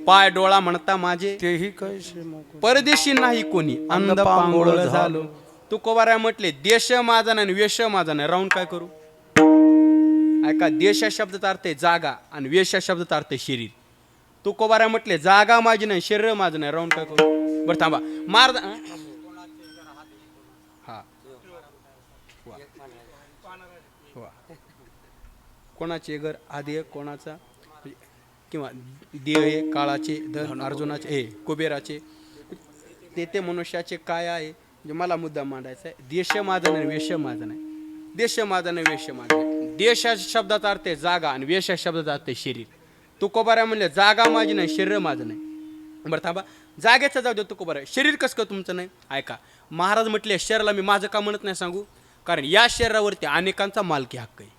पाय डोळा म्हणता माझे तेही कैसे परदेशी नाही कोणी, अंध पांगोळ झालो. तुकोबारा म्हटले देश माझा नाही वेश माझा नाही, राहून काय करू? ऐका, देश या शब्दाचा अर्थ आहे जागा आणि वेश या शब्दाचा अर्थ आहे शरीर. तुकोबारा म्हटले जागा माझी नाही, शरीर माझं नाही, राहून काय करू? बरं थांबा. महाराज हा कोणाचे घर आधी कोणाचा किंवा देह आहे, काळाचे धन अर्जुनाचे हे कुबेराचे, ते मनुष्याचे काय आहे. म्हणजे मला मुद्दा मांडायचा आहे. देश माझा नाही वेश माझा नाही. देश माझा नाही वेश माझा नाही. देश या शब्दाचा अर्थ आहे जागा आणि वेश या शब्दाचा अर्थ आहे शरीर. तुकोबारा म्हणले जागा माझी नाही, शरीर माझं नाही. बरं थांबा, जागेचं जाऊ दे तुकोबारा, शरीर कसं काय तुमचं नाही? ऐका, महाराज म्हटले शरीराला मी माझं का म्हणत नाही सांगू? कारण या शरीरावरती अनेकांचा मालकी हक्क आहे.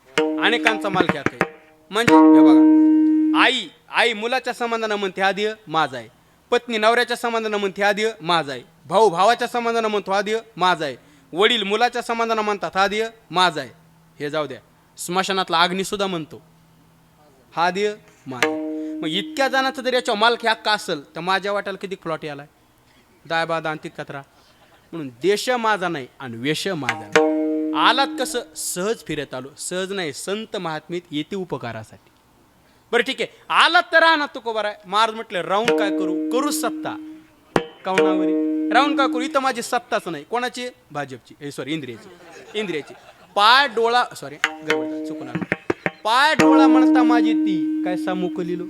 म्हणजे हे बघा, आई मुलाच्या संबंधानं म्हणते हा देह माझा आहे. पत्नी नवऱ्याच्या संबंधानं म्हणते हा देह माझा आहे. भाऊ भावाच्या संबंधानं म्हणतो हा देह माझा आहे. वडील मुलाच्या संबंधानं म्हणतात हा देह माझा आहे. हे जाऊ द्या, स्मशानातला अग्नी सुद्धा म्हणतो हा देह माझा. मग इतक्या जणांचा जर याच्यावर मालकी हक्क असेल तर माझ्या वाट्याला किती प्लॉट यालाय? दायबाद आणि कचरा. म्हणून देश माझा नाही आणि वेश माझा नाही. आलात कसं? सहज फिरत आलो. सहज नाही, संत महात्मीत येते उपकारासाठी. बरं ठीक आहे, आलात तर राहणार तुकोबारा. महाराज म्हटलं राहून काय करू सत्ता कवणावरी. राहून काय करू? इथं माझी सत्ताच नाही. कोणाची? भाजपची, सॉरी इंद्रियाची. पाय डोळा चुकून आलो. पाय डोळा म्हणता माझी ती काय सामुक लिहिलो.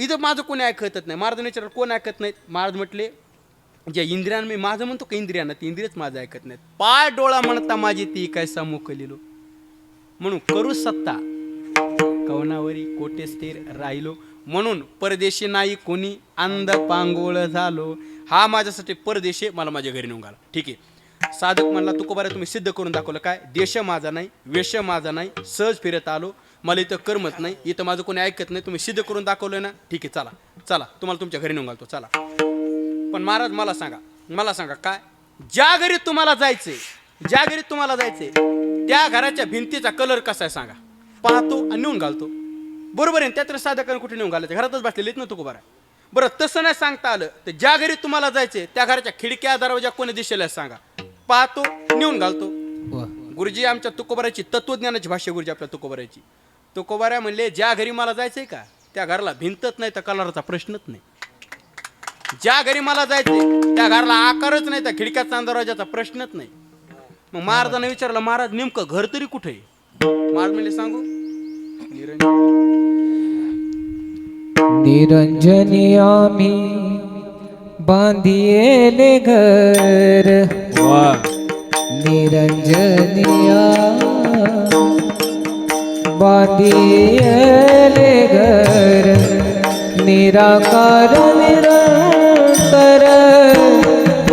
इथं माझं कोणी ऐकतच नाही. महाराज विचारलं कोण ऐकत नाहीत? महाराज म्हटले ज्या इंद्रियानं मी माझं म्हणतो का इंद्रियांना, ती इंद्रियच माझं ऐकत नाहीत. पाय डोळा म्हणता माझी ती काय सामुक लिहिलो. म्हणून करू सत्ता कवनावरी कोटे स्थिर राहिलो. म्हणून परदेशी नाही कोणी, अंध पांगोळ झालो. हा माझ्यासाठी परदेशी, मला माझ्या घरी नेऊन घाला. ठीक आहे. साधक म्हणला तुकोबारा तुम्ही सिद्ध करून दाखवलं काय? देश माझा नाही, वेश माझा नाही, सहज फिरत आलो, मला इथं करमत नाही, इथं माझं कोणी ऐकत नाही, तुम्ही सिद्ध करून दाखवलंय ना. ठीक आहे, चला तुम्हाला तुमच्या घरी नेऊन घालतो, चला. पण महाराज मला सांगा काय? ज्या घरी तुम्हाला जायचंय त्या घराच्या भिंतीचा कलर कसा आहे सांगा? पाहतो आणि नेऊन घालतो. बरोबर आहे. त्यात साधकाने कुठे नेऊन घालायचं? घरातच बसलेले ना तुकोबारा. बरं तसं नाही सांगता आलं तर ज्या घरी तुम्हाला जायचंय त्या घराच्या खिडक्या दरवाजा कोणी दिसेल सांगा? पाहतो, नेऊन घालतो. गुरुजी आमच्या तुकोबाराची तत्वज्ञानाची भाषा, गुरुजी आपल्या तुकोबाराची. तुकोबारा म्हणले ज्या घरी मला जायचंय का त्या घराला भिंतच नाही तर कलरचा प्रश्नच नाही. ज्या घरी मला जायचंय त्या घराला आकारच नाही तर खिडक्याचा दरवाजाचा प्रश्नच नाही. मग महाराजांना विचारलं महाराज नेमकं घर तरी कुठे आहे? महाराज म्हणले सांगू? निरंजनी आम्ही बांधिएले घर. निरंजनिया बांधिएले घर. निराकार निरंतर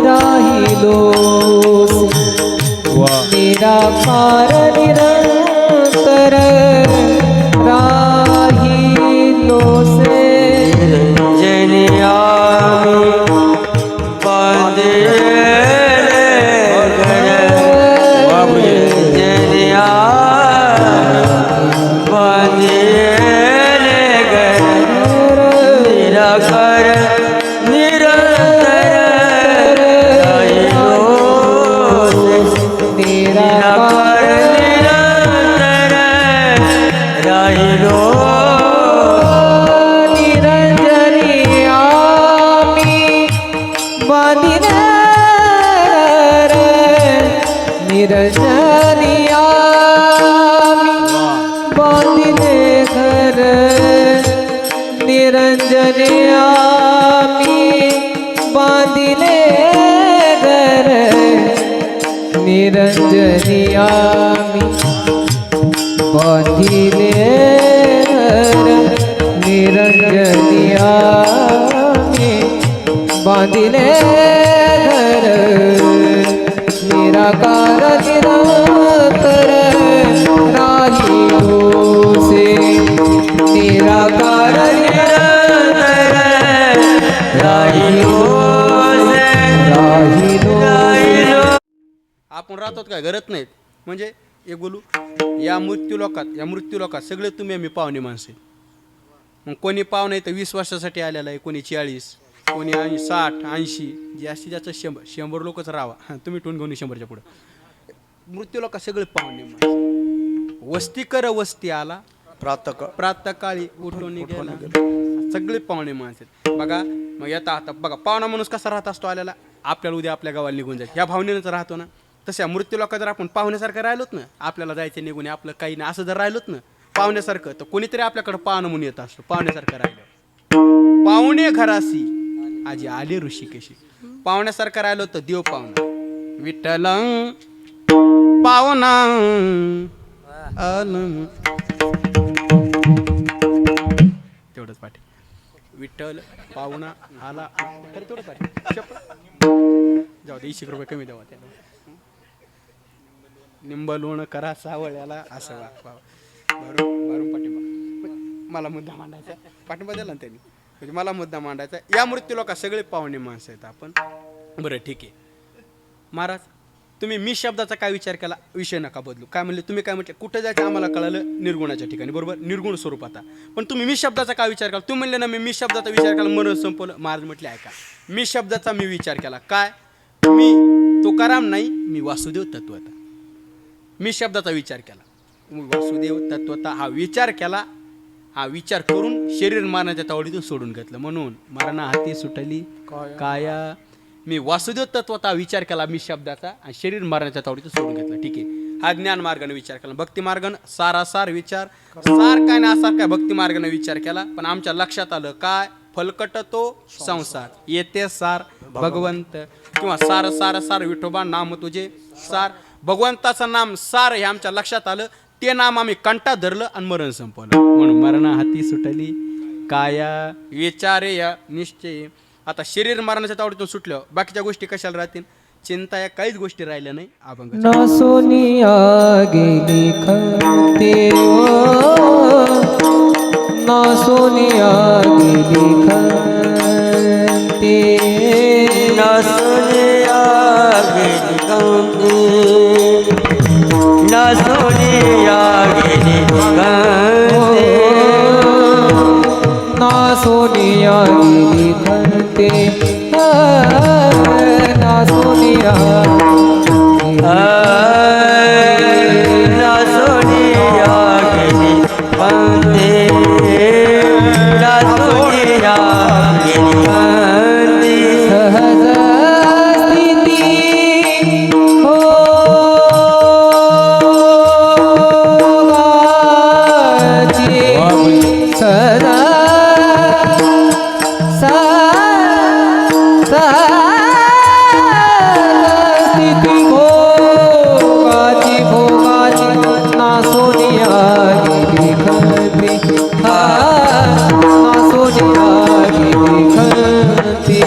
राहिलो. निराकार निरंतर राहिलो से. निरंजनिया निराकार निरंजनिया बांधिले घर निरंजनिया बांधिले घर निरंजनिया बांधिले घर निरंजनिया बांधिले घर निराकार निरंतर राहिलो से निराकार निरंतर राहिलो से राहिलो. आपण राहतो काय घरात नाहीत म्हणजे एक बोलू या मृत्यू लोकात सगळे तुम्ही आम्ही पाहुणे माणसे. मग कोणी पाहुणे तर 20 वर्षासाठी आलेला आहे, कोणी 40, कोणी 60, 80, जास्तीत जास्त 100 लोकच राहावा. तुम्ही टोन घेऊन 100च्या पुढं मृत्यू लोक सगळे पाहुणे माणसे. वस्ती कर वस्ती आला प्रातःकाळी उठून गेला सगळे पाहुणे माणसे. बघा मग येता आता बघा पाहुणा माणूस कसा राहत असतो आल्याला आपल्याला उद्या आपल्या गावाला निघून जायचं ह्या भावनेनंच राहतो ना. तशा मृत्यू लोक जर आपण पाहुण्यासारखं राहिलोत ना आपल्याला जायचं निघून आपलं काही नाही असं जर राहिलोत ना पाहुण्यासारखं तर कोणीतरी आपल्याकडे पाहुणं म्हणून येत असतो. पाहुण्यासारखं राहिलं पाहुणे घरासी आजी आले ऋषिकेशी. पाहुण्यासारखं राहिलो तर देव पाहुणा विठ्ठल पाहुणा आलं तेवढंच पाठी विठ्ठल पाहुणा आला तर तेवढं पाठी जाऊ दे 20 रुपये कमी द्यावा त्याला. निंब लोण करा सावळ्याला असं बारून पाठिंबा मला मुद्दा मांडायचा पाठिंबा दिला ना त्यांनी म्हणजे मला मुद्दा मांडायचा. या मृत्यू लोक सगळे पाहुणे माणसं आहेत आपण. बरं ठीक आहे महाराज तुम्ही मी शब्दाचा काय विचार केला विषय नका बदलू. काय म्हणले तुम्ही काय म्हटले कुठं जायचं आम्हाला कळालं निर्गुणाच्या ठिकाणी बरोबर निर्गुण स्वरूपात. पण तुम्ही मी शब्दाचा काय विचार केला तुम्ही म्हणले ना मी शब्दाचा विचार केला मरण संपवलं. महाराज म्हटले ऐका मी शब्दाचा मी विचार केला काय मी तुकाराम नाही मी वासुदेव तत्वता. मी शब्दाचा विचार केला वासुदेव तत्वता हा विचार केला. हा विचार करून शरीर मारण्याच्या तावडीतून सोडून घेतलं म्हणून मरणा हाती सुटली काया. मी वासुदेव तत्वता विचार केला मी शब्दाचा आणि शरीर मारण्याच्या तावडीतून सोडून घेतलं. ठीक आहे हा ज्ञान मार्गाने विचार केला. भक्ती मार्गाने सारासार विचार सार काय ना असार काय भक्ती मार्गाने विचार केला. पण आमच्या लक्षात आलं काय फलकट तो संसार येते सार भगवंत किंवा सार सार सार विठोबा नाम तुझे सार भगवंताचं नाम सार हे आमच्या लक्षात आलं. ते नाम आम्ही कंटात धरलं आणि मरण संपवलं म्हणून मरणा हाती सुटली काया विचारे या निश्चय. आता शरीर मरणाच्या तावडीतून सुटलं बाकीच्या गोष्टी कशाला राहतील चिंता या काहीच गोष्टी राहिल्या नाही. अभंग ना सोनिया गेली खंते ना सोनिया गेली खंते ना सोनिया गेली खंते ना सोनिया गेली खंते ना सोनिया गेली खंते ना सोनिया ना सोनिया गेली खंते ना सोनिया गेली खंते सहज स्थिती हो गाची सदा स्थिती भोगाची भोगाची ना सोनिया गेली खंती ना सोनिया गेली खंती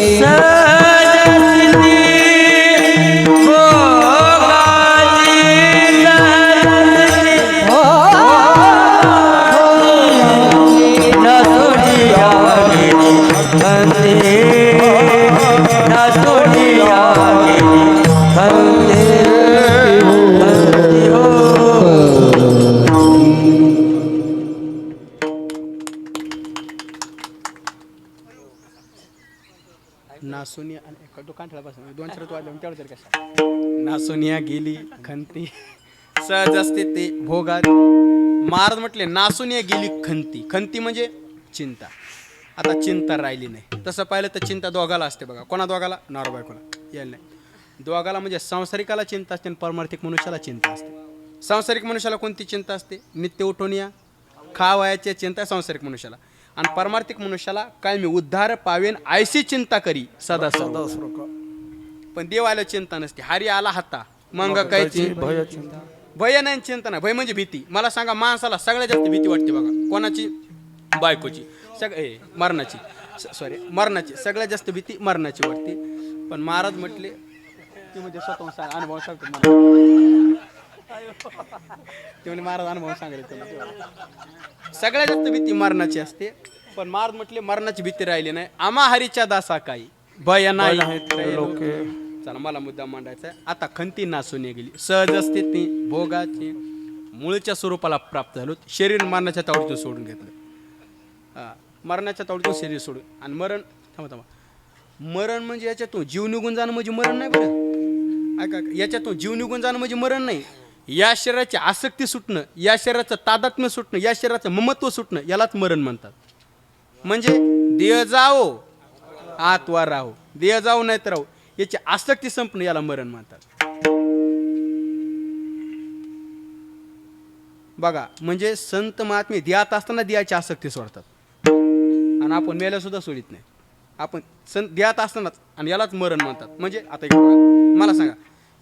नासोनिया दुकान ठेवापासून 2 वाजले तेवढं तरी कशा नासोनिया गेली खंती सहज असते ते भोगात. महाराज म्हटले नासोनिया गेली खंती. खंती म्हणजे चिंता. आता चिंता राहिली नाही. तसं पाहिलं तर चिंता दोघाला असते बघा. कोणा दोघाला नवरा बायकोला यायला नाही. दोघाला म्हणजे सांसारिकाला चिंता असते आणि पारमार्थिक मनुष्याला चिंता असते. सांसारिक मनुष्याला कोणती चिंता असते? नित्य उठून या खावायची चिंता आहे सांसारिक मनुष्याला. आणि पारमार्थिक मनुष्याला काय मी उद्धार पावेन ऐशी चिंता करी सदा सदा. पण देवाला चिंता नसते. हरी आला हाता मग काय भय नाही चिंता नाही. भय म्हणजे भीती. मला सांगा माणसाला सगळ्यात जास्त भीती वाटते बघा कोणाची? बायकोची. मरणाची. सॉरी मरणाची. सगळ्यात जास्त भीती मरणाची वाटते. पण महाराज म्हटले ते म्हणजे स्वतः अनुभव सांगतो मला. ते म्हणजे महाराज अनुभव सांगायला सगळ्यात जास्त भीती मरणाची असते. पण महाराज म्हटले मरणाची भीती राहिली नाही. आम्हा हरीच्या दासा काही भय नाही. चला मला मुद्दा मांडायचा आहे. आता खंती नासून गेली सहज असते ती भोगाची मूळच्या स्वरूपाला प्राप्त झालो. शरीर मरणाच्या तावडीतून सोडून घेतलं. मरणाच्या तावडीतून शरीर सोडून. आणि मरण थांबा मरण म्हणजे याच्यातून जीव निघून जाणं म्हणजे मरण नाही बरं. ऐका याच्यातून जीव निघून जाणं म्हणजे मरण नाही. या शरीराची आसक्ती सुटणं, या शरीराचं तादात्म्य सुटणं, या शरीराचं ममत्व सुटणं यालाच मरण म्हणतात. म्हणजे देह जाओ आत वा राहो, देह जाऊ नाही तर राहू, याची आसक्ती संपणं याला मरण म्हणतात. बघा म्हणजे संत महात्मे देहात असताना देहाची आसक्ती सोडतात आणि आपण मेल्या सुद्धा सोडित नाही. आपण देहात असतानाच आणि यालाच मरण म्हणतात. म्हणजे आता मला सांगा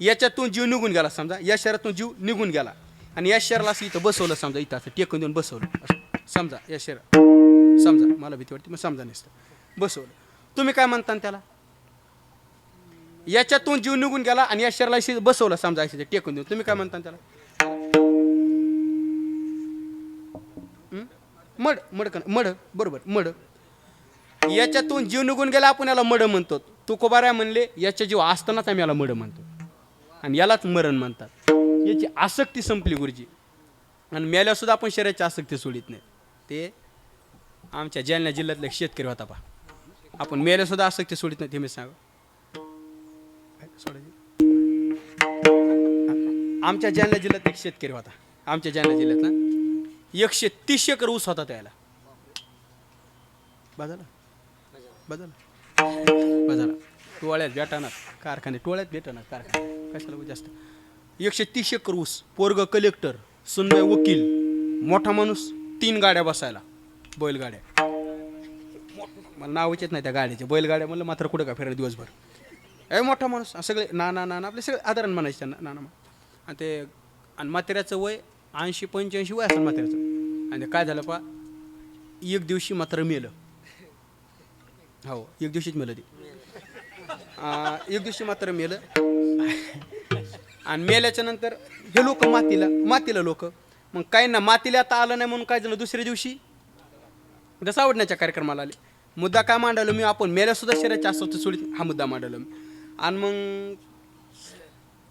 याच्यातून जीव निघून गेला समजा, या शरीरातून जीव निघून गेला आणि या शरीराला असं इथं बसवलं समजा, इथं असं टेकून देऊन बसवलं असं समजा, या शरीर समजा मला भीती वाटते मग समजा नसतं बसवलं. तुम्ही काय म्हणता त्याला? याच्यातून जीव निघून गेला आणि या शरीराला बसवलं समजा टेकून देऊन, तुम्ही काय म्हणता त्याला? मड मड बरोबर मड. याच्यातून जीव निघून गेला आपण याला मड म्हणतो. तुकोबाराय म्हणले याच्या जीव असतानाच आम्ही याला मड म्हणतो आणि यालाच मरण म्हणतात. याची आसक्ती संपली गुरुजी. आणि मेल्या सुद्धा आपण शरीराची आसक्ती सोडित नाही. ते आमच्या जालना जिल्ह्यातला शेतकरी होता पहा. आपण मेल्या सुद्धा आसक्ती सोडित नाही. ते मी सांग आमच्या जालना जिल्ह्यात एक शेतकरी होता. आमच्या जालना जिल्ह्यातला 130 एकर ऊस होता त्याला. बाजाला टोळ्यात भेटणार कारखाने, टोळ्यात भेटणार कारखाने कशाला जास्त. 130 एकर ऊस. पोरग कलेक्टर, सुनबाई वकील, मोठा माणूस, 3 गाड्या बसायला, बैलगाड्या. मला नावच येत नाही त्या गाड्याचे. बैलगाड्या म्हणलं मात्र कुठं का फिरायला दिवसभर. मोठा माणूस सगळे नाना आपले सगळे आदरण म्हणायचे त्यांना नाना. आणि ते आणि म्हाताऱ्याचं वय 80-85 वय असेल म्हाताऱ्याचं. आणि काय झालं पा एक दिवशी मात्र मेलं. हो एक दिवशीच मेलं ते. एक दिवशी मात्र मेलं. आणि मेल्याच्या नंतर हे लोक मातीला लोक मग काही ना मातीला आता आलं नाही म्हणून काय झालं दुसऱ्या दिवशी जसं आवडण्याच्या कार्यक्रमाला आले. मुद्दा काय मांडवलं मी? आपण मेल्या सुद्धा शरीराच्या आसक्ती सोडित हा मुद्दा मांडवला मी. आणि मग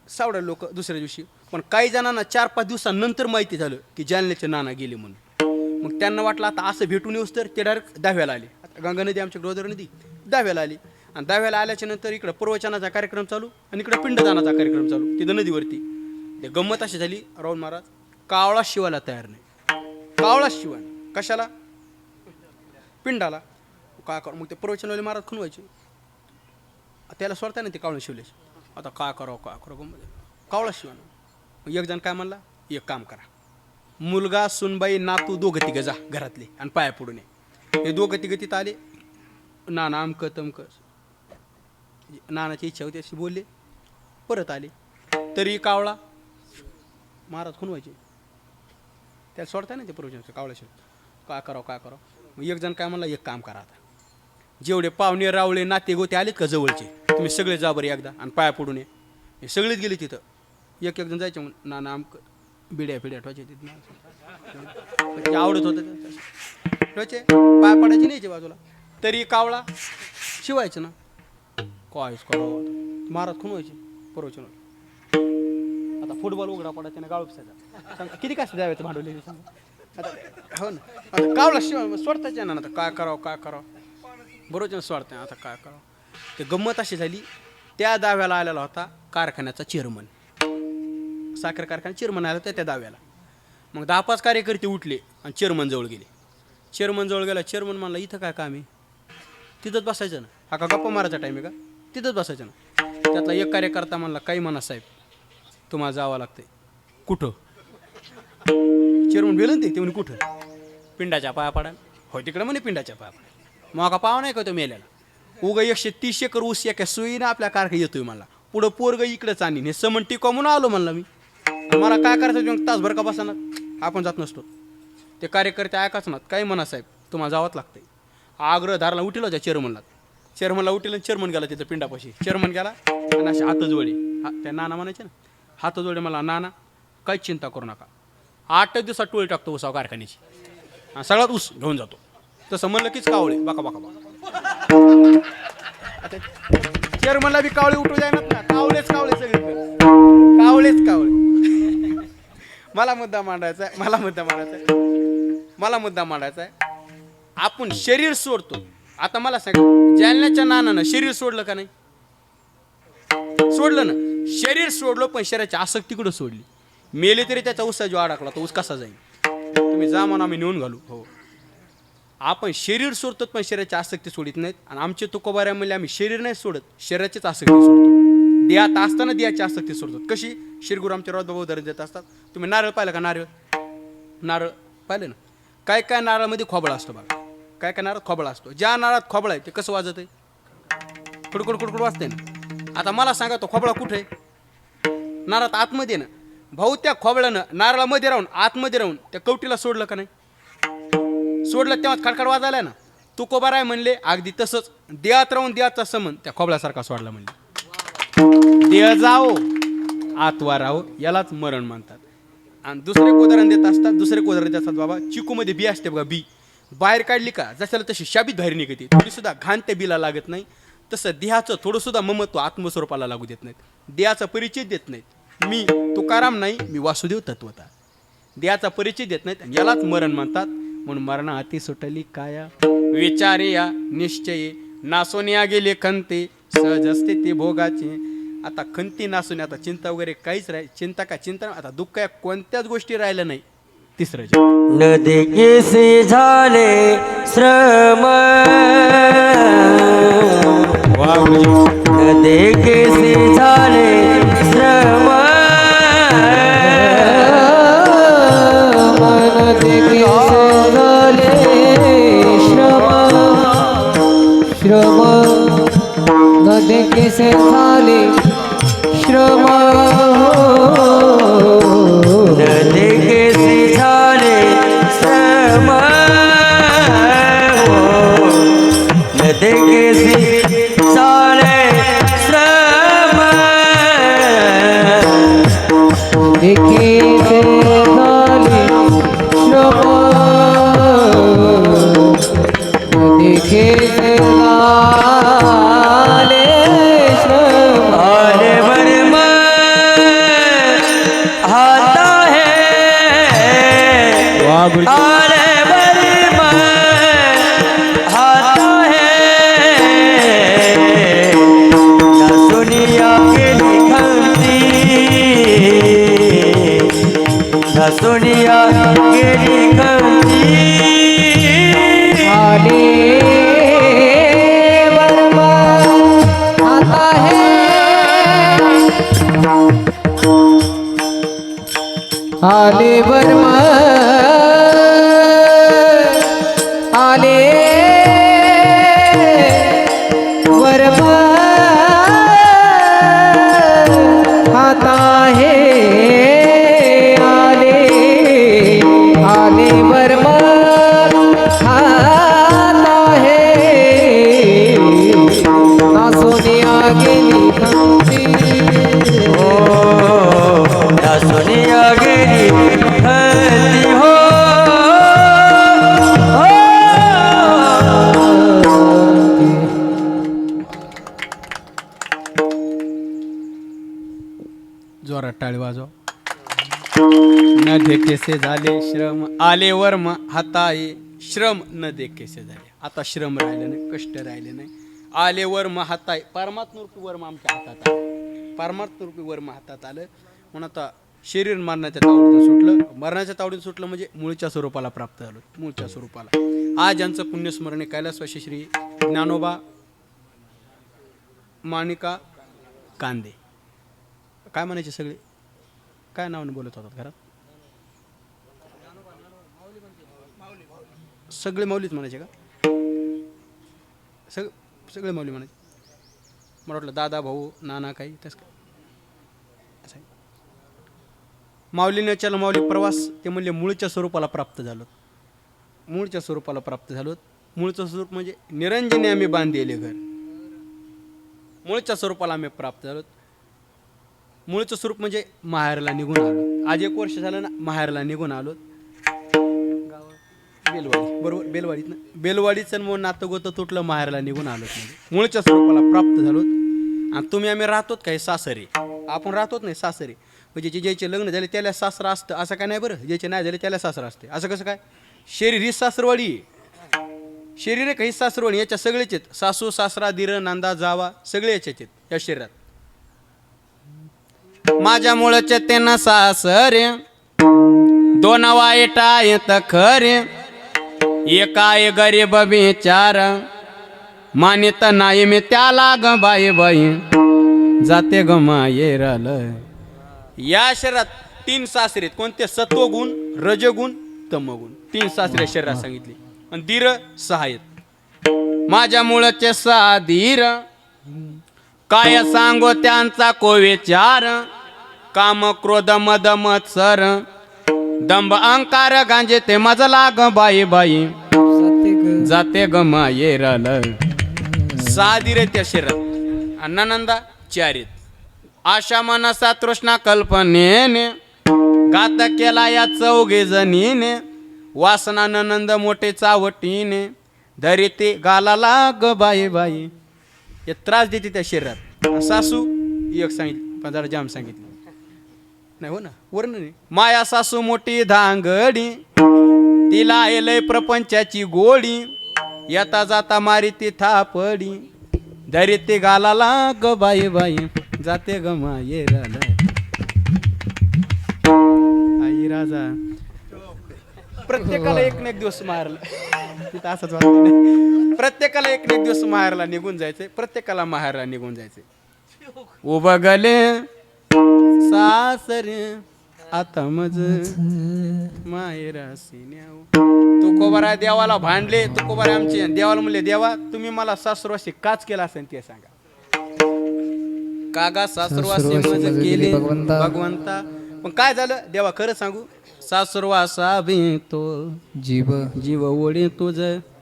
सावडले लोक दुसऱ्या दिवशी. पण काही जणांना 4-5 दिवसानंतर माहिती झालं की जालन्याचे नाना गेले म्हणून. मग त्यांना वाटलं आता असं भेटून येऊस तर ते डायरेक्ट दाव्याला आले. आता गंगा नदी आमच्या गोदावरी नदी दाव्याला आली. आणि दाव्याला आल्याच्या नंतर इकडं प्रवचनाचा कार्यक्रम चालू आणि इकडं पिंडदानाचा कार्यक्रम चालू तिथं नदीवरती. ते गंमत अशी झाली राहुल महाराज कावळा शिवायला तयार नाही. कावळा शिवाय कशाला? पिंडाला. काय कर मग ते प्रवचनवाले महाराज खुनवायचे. त्याला सोडता ना ते कावळा शिवल्याचे. आता काय करावं गंमत. कावळा शिवाय. मग एक जण काय म्हणला, एक काम करा, मुलगा सुनबाई नातू दोघं तिघं जा घरातले आणि पाया पडून ये. हे दोघं तिघं तिथं आले. नाना अमकं तमकं नानाची इच्छा होती अशी बोलले. परत आले तरी कावळा महाराज खुनवायचे. त्याला सोडता ना ते प्रवचनाचं कावळा शिव. काय करावं. मग एक जण काय म्हणला, एक काम करा आता जेवढे पाहुणे रावळे नाते गोते आलेत का जवळचे तुम्ही सगळे जा बरं एकदा आणि पाया पडून ये. हे सगळेच गेले तिथं. एक जण जायचे म्हणून नाना आमक बिड्या ठोचे तिथं आवडत होतं ठोचे पाया पडायचे न्यायचे बाजूला. तरी कावळा शिवायचं ना. कायच करावं महाराज खुनवायचे प्रवचन. आता फुटबॉल उघडा पडायचा ना गाळूप सांगा किती कसं द्यावेत भांडवले सांगा. आता हो ना आता कावळा शिवाय सोडताच ना. आता काय करावं बरोबर सोडताय. आता काय करावं. ते गंमत अशी झाली त्या दाव्याला आलेला होता कारखान्याचा चेअरमन. साखर कारखान्याचा चेअरमन आला त्या दाव्याला. मग 10-5 कार्यकर्ते उठले आणि चेअरमन जवळ गेले. चेअरमन जवळ गेला. चेअरमन म्हणला इथं काय काम आहे? तिथंच बसायचं ना. हा का गप्पा मारायचा टाईम आहे का? तिथंच बसायचं ना. त्यातला एक कार्यकर्ता म्हणला काही म्हणा साहेब तुम्हाला जावं लागतंय. कुठं चेअरमन गेलं ना ते म्हणे कुठं पिंडाच्या पाया पडा. हो तिकडे म्हणे पिंडाच्या पाया पडा. मग का पाव नाही का तो मेल्याला. उगा 130 एकर ऊस एका सोयीनं आपल्या कारखा येतोय मला. पुढं पोरग इकडेच आणि हे समन टिका म्हणून आलो म्हणलं मी. मला काय करायचं तासभर का बसणार आपण जात नसतो. ते कार्यकर्ते ऐकाच ना काही म्हणा साहेब तुम्हाला जावंच लागतंय. आग्रह धारला उठलो त्या चेअरमनला उठलं. चेअरमन गेला तिथं पिंडापाशी. चेअरमन गेला आणि असे हात जोडे त्या नाना म्हणायचे ना हात जोडे मला नाना काहीच चिंता करू नका 8 दिवसात टोळी टाकतो उसाव कारखान्याची आणि सगळ्यात ऊस घेऊन जातो. तसं म्हणलं कीच कावळे बाका बाका बाका. आता चेअरमनला बी कावळे उठू जायनात ना. कावळेच सगळे कावळे. मला मुद्दा मांडायचा आहे. आपण शरीर सोडतो. आता मला सांगा जालन्याच्या नानानं शरीर सोडलं का नाही. सोडलं ना. शरीर सोडलं पण शरीराची आसक्ती कुठं सोडली. मेले तरी त्याचा ऊसा जो अडकला तो ऊस कसा जाईल. तुम्ही जा म्हणून आम्ही नेऊन घालू. हो आपण शरीर सोडतो पण शरीराची आसक्ती सोडित नाहीत. आणि आमचे तुकोबाऱ्यामध्ये आम्ही शरीर नाही सोडत शरीराचीच आसक्ती सोडतो. देहात असताना देहाची आसक्ती सोडतो. कशी श्रीगुरु आमचे रोजबाबा उदाहरण देत असतात. तुम्ही नारळ पाहिलं का नारळ पाहिलं ना. काय नारळामध्ये खोबळा असतो बघा. काय नारळ खोबळा असतो. ज्या नारळात खोबळा आहे ते कसं वाजत आहे कुडकुड वाजते ना. आता मला सांगा तो खोबळा कुठे आहे. नारळात आतमध्ये ना. भाऊ त्या खोबळ्यानं नारळामध्ये राहून आतमध्ये राहून त्या कवटीला सोडलं का नाही. सोडलं तेव्हा खडखड वाजायला ना. तुकोबाराय म्हणले अगदी तसंच देहात राहून देहाचा संबंध त्या खोबळ्यासारखा सोडला म्हणले. देह जाओ आतवा राहो यालाच मरण म्हणतात. आणि दुसरे उदाहरण देत असतात बाबा चिकूमध्ये बी असते बघा. बी बाहेर काढली का जशाला तशी शाबीत बाहेर निघते. थोडी सुद्धा घाण त्या बीला लागत नाही. तसं देहाचं थोडं सुद्धा ममत्व आत्मस्वरूपाला लागू देत नाहीत. देहाचा परिचय देत नाहीत. मी तुकाराम नाही मी वासुदेव तत्वता. देहाचा परिचय देत नाहीत आणि यालाच मरण म्हणतात. म्हणून मरणा हाती सुटली काया विचारे या निश्चये नासोनिया गेले खंते सहज असते ते भोगाचे. आता खंती नासून आता चिंता वगैरे काहीच चिंता आता दुःख या कोणत्याच गोष्टी राहिलं नाही. तिसरं न देखेसे झाले श्रम न देखेसे झाले श्रम मन देखेसे झाले श्रम न देखेसे झाले श्रम न देखेसे झाले श्रम न देखेसे झाले श्रम देखेसे झाले श्रम देखेसे झाले श्रम आले वर्म आता है आले वर्म आता है न सुनिया के लिखती न सुनिया के लिखती आले वर्मा आता है आले वर्मा आले वर्मा आता है आले आले वर्मा आता है ना सोनिया गेली खंती न सुनिया गेली हल्ली हो जोरात टाळी वाजव. न देखेसे झाले श्रम आले वर्म हाताये श्रम न देखेसे झाले. आता श्रम राहिले नाही कष्ट राहिले नाही. आले वर्म हाताय परमात्मरूपी वर्म आमच्या हातात आलं. परमात्मरूपी वर्म हातात आलं म्हणून आता शरीर मरणाच्या तावडीतून सुटलं. मरणाच्या तावडीतून सुटलं म्हणजे मूळच्या स्वरूपाला प्राप्त झालो. मूळच्या स्वरूपाला आज यांचं पुण्यस्मरणे कैलासवासी श्री ज्ञानोबा माणिका कांदे. काय म्हणायचे सगळे? काय नावाने बोलत होतात घरात? सगळे माऊलीच म्हणायचे का? सगळे माऊली म्हणायचे. मला वाटलं दादा भाऊ नाना काही तसं काय असं आहे. माऊलीने चल माऊली प्रवास ते म्हणले मूळच्या स्वरूपाला प्राप्त झालो. मूळच्या स्वरूपाला प्राप्त झालो. मूळचं स्वरूप म्हणजे निरंजने आम्ही बांधलेले घर. मूळच्या स्वरूपाला आम्ही प्राप्त झालो. मूळचं स्वरूप म्हणजे माहेरला निघून आलो. आज 1 वर्ष झालं ना माहेरला निघून आलो. बेलवाडी बरोबर, बेलवाडीत ना, बेलवाडीचं मग नातं गोतं तुटलं, माहेरला निघून आलो. म्हणजे मूळच्या स्वरूपाला प्राप्त झालो. आणि तुम्ही आम्ही राहतोत काय सासरे, आपण राहतोत नाही सासरे. म्हणजे ज्याचे लग्न झाले त्याला सासरा असतं असं काय नाही बरं. ज्याचे नाही झाले त्याला सासरा असते असं कसं काय? शरीर ही सासरवाडी आहे. शरीर आहे काही सासरवाडी, याच्या सगळेच आहेत. सासू सासरा दीर नांदा जावा सगळे याच्यात आहेत या शरीरात. माझ्या मुळचे त्यांना सासरे दोन वाईटा येत खरे. एकाय गरीब बिचार मानित नाही मी त्याला ग बाई बाई जाते ग मायेराल. या शरीरात 3 सासरे आहेत. कोणते? सत्वगुण, रजगुण, तमगुण. 3 सासरे शरीरात सांगितले. आणि धीर 6 आहेत. माझ्या मुळचे 6 धीर काय सांगो त्यांचा को विचार. काम क्रोध मद मत्सर दंभ अहंकार गांजे ते मजला ग बाई बाई जाते ग मायेराल. 6 धीर आहेत त्या शरीरात. अन्नानंदा 4 आहेत. आशा मनसा तृष्णा कल्पनेने घात केला या 4 जणीने. वासना नंद मोठे चावटीने धरिते गालाला ग बाई बाई. हे त्रास देते त्या शरीरात. सासू एक सांगितली पण जरा जाम सांगितली नाही हो ना वर्ण नाही. माया सासू मोठी धांगडी तिला लय प्रपंचाची गोडी. येता जाता मारी ती थापडी धरिते गालाला ग बाई बाई जाते ग मायेराला. आई राजा प्रत्येकाला एक ना एक दिवस माहेरला तिथं असंच वाटतं. प्रत्येकाला एक ना एक दिवस माहेरला निघून जायचंय. प्रत्येकाला माहेरला निघून जायचंय. उभं गले सासरे आता मज माहेरासी न्याव. तुकोबारा देवाला भांडले. तुकोबारा आमचे देवाला म्हणले देवा तुम्ही मला सासरवासी काच केला असेल ते सांगा. कागा सासरवासी मज केले भगवंता. पण काय झालं देवा खरं सांगू सासरवासा बी तो जीव जीव ओढे तुझ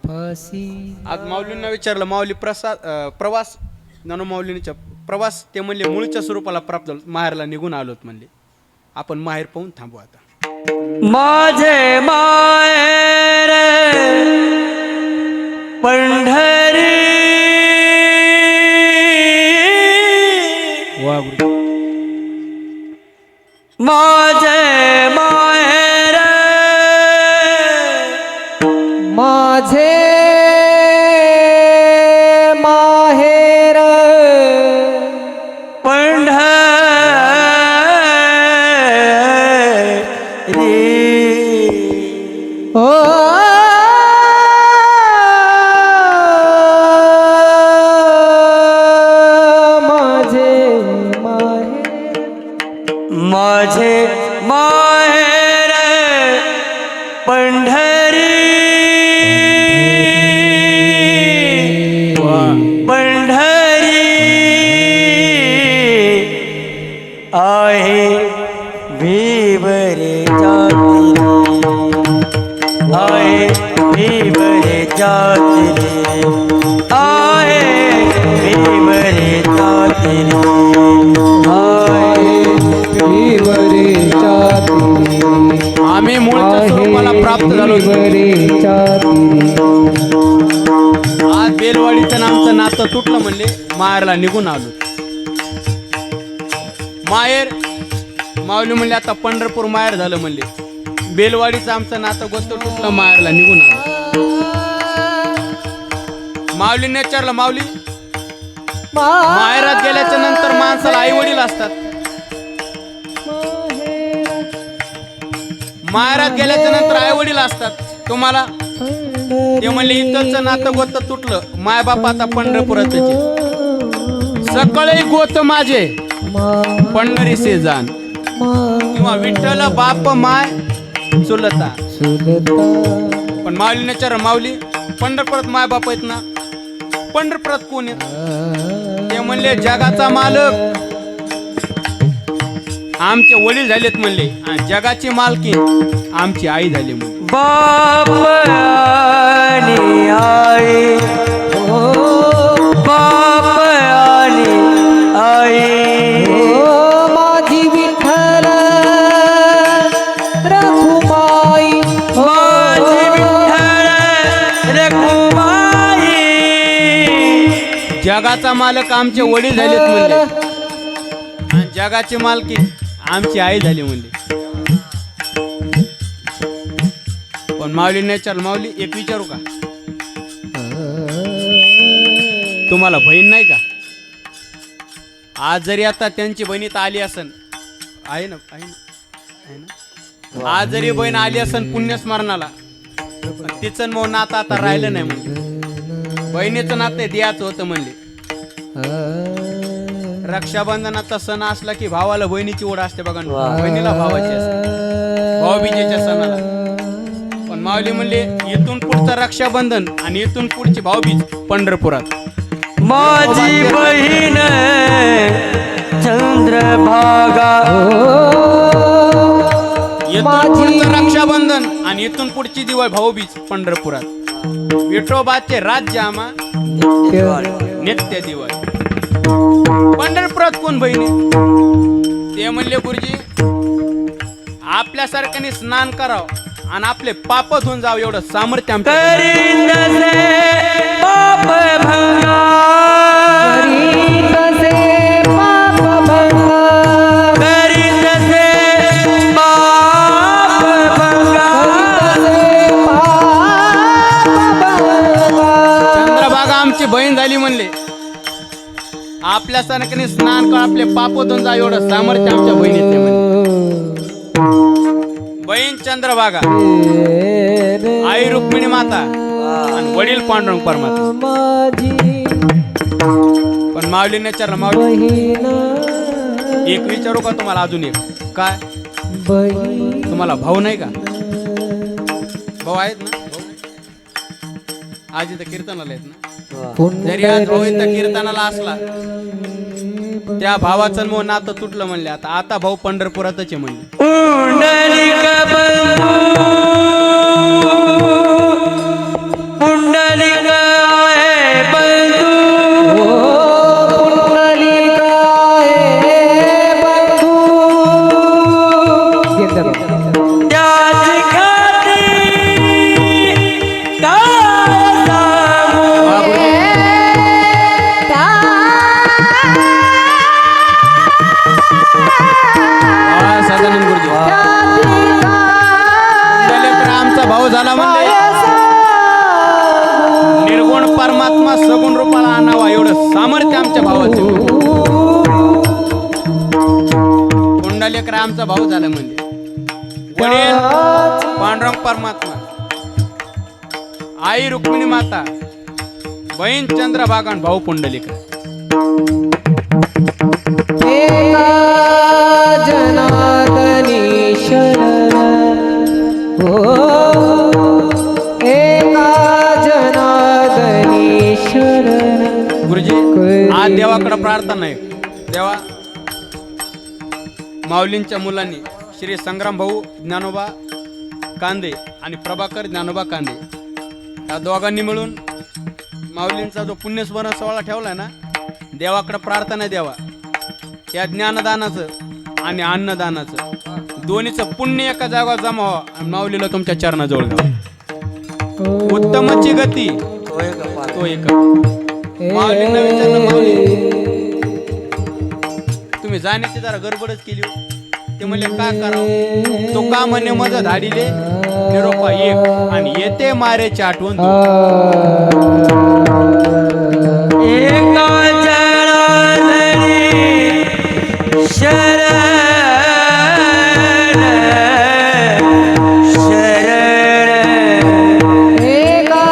फासी. आज माऊलींना विचारलं माऊली प्रवास नानो माऊलींचा प्रवास ते म्हणले मूळच्या स्वरूपाला प्राप्त झालो. माहेरला निघून आलोत म्हणले. आपण माहेर पाहून थांबू आता. माझे माहेर पंढरी माझे माहेर माझे माहेर पंढरी. ओ माझे माहेर पंढरी. पंढरी आहे भीवरे जाती आहे भीवरे जाती आहे भीवरे जाती आम्ही मूळच्या स्वरूपाला प्राप्त झालो. आज बेलवाडीचं नामचं नातं तुटलं म्हणले. माहेरला निघून आलो. माहेर माऊली म्हणले आता पंढरपूर माहेर झालं म्हणले. बेलवाडीचं आमचं नातं गोष्ट तुटलं. माहेरला निघून आलो. माऊलीने विचारलं माऊली माहेरात गेल्याच्या नंतर माणसाला आई वडील असतात. माहेरात गेल्याच्या नंतर आई वडील असतात तुम्हाला. ते म्हणले इथलचं नातं गोत तुटलं. माय बाप आता पंढरपुरात. सकळे गोत माझे पंढरी से जाण किंवा विठ्ठल बाप माय चुलता. पण माऊलीने चार माऊली पंढरपुरात माय बाप आहेत ना, पंढरपुरात कोण आहेत? ते म्हणले जगाचा मालक आमचे वडील झालेत म्हणले, आणि जगाची मालकी आमची आई झाली म्हणले. बाप आणि आई, बाप आणि आई, माझी विठ्ठल रखुमाई, माझी विठ्ठल रखुमाई. जगाचा मालक आमचे वडील झालेत म्हणले, आणि जगाची मालकी आमची आई झाली म्हणले. पण माऊलीने विचार, माऊली एक विचारू का, तुम्हाला बहीण नाही का? आज जरी आता त्यांची बहिणीत आली असन, आहे ना, आहे ना, आहे ना, आज जरी बहीण आली असन पुण्यस्मरणाला, पण तिचं मग नातं आता राहिलं नाही म्हणले. बहिणीचं नातं द्यायचं होतं म्हणले. रक्षाबंधनाचा सण असला की भावाला बहिणीची ओढ असते बघा, बहिणीला भावाची असते भाऊबीजेच्या सणाला. पण माऊली म्हणले इथून पुढचं रक्षाबंधन आणि इथून पुढची भाऊबीज पंढरपुरात. माझी बहीण चंद्रभागा, इथून पुढचं रक्षाबंधन आणि इथून पुढची दिवाळी भाऊबीज पंढरपुरात. विठोबाचे राज्य आम्हा नित्य दिवाळी. पंढरपुरात कोण बहिणी? ते म्हणले गुरुजी आपल्यासारख्याने स्नान करावं आणि आपले पाप धुवून जावं एवढं सामर्थ्य आमचं. पाप भंगा, चंद्रभागा आमची बहीण झाली म्हणले. आपल्यासारख्याने स्नान कर, आपले पाप धुवून जा एवढं सामर्थ्य आमच्या बहिणीचे म्हणले. बहीण चंद्रभागा, आई रुक्मिणी माता आणि वडील पांडुरंग परमात्मा. पण माऊलीने चार, माऊली एक विचारू का तुम्हाला अजून एक? काय तुम्हाला भाऊ नाही का? भाऊ आहेत ना? आज इथं कीर्तनाला आहेत ना? जरी आज भाऊ इथं कीर्तनाला असला, त्या भावाचं मग नातं तुटलं म्हणले. आता भाऊ पंढरपुरातच आहे म्हणले. पुंडलिक बंधू, पुंडलिक आहे बंधू, पुंडलिक आहे बंधू. त्याची खाती काय सांगू. सदानंद गुरुजी आमचा भाऊ झाला म्हणले. निर्गुण परमात्मा सगुण रूपाला आणावा एवढं सामर्थ्य आमच्या भावाचे. कुंडलेकर आमचा भाऊ झाला म्हणजे. वडील पांडुरंग परमात्मा, आई रुक्मिणी माता, बहीण चंद्रभागा, भाऊ पुंडलिकर. जनार्दनी शरण हो, एका जनार्दनी शरण. गुरुजी आज देवाकडे प्रार्थना आहे. देवा माऊलींच्या मुलांनी श्री संग्राम भाऊ ज्ञानोबा कांदे आणि प्रभाकर ज्ञानोबा कांदे या दोघांनी मिळून माऊलींचा जो पुण्यस्मरण सोहळा ठेवलाय ना, देवाकडे प्रार्थना द्यावा या ज्ञानदानाचं आणि अन्नदानाचं दोन्हीचं पुण्य एका जागा जमा व्हावं आणि माऊलीला तुमच्या चरणाजवळ घ्यावं. उत्तमची गती तो एक. माऊलींना विचारलं, माऊली तुम्ही जाण्याची जरा गडबडच केली हो. ते म्हणले काय करावं? तो का म्हणे मज धाडीले निरोपा एक आणि येते मारेची आठवण दोन. एका जनार्दनी शरण शरण, एका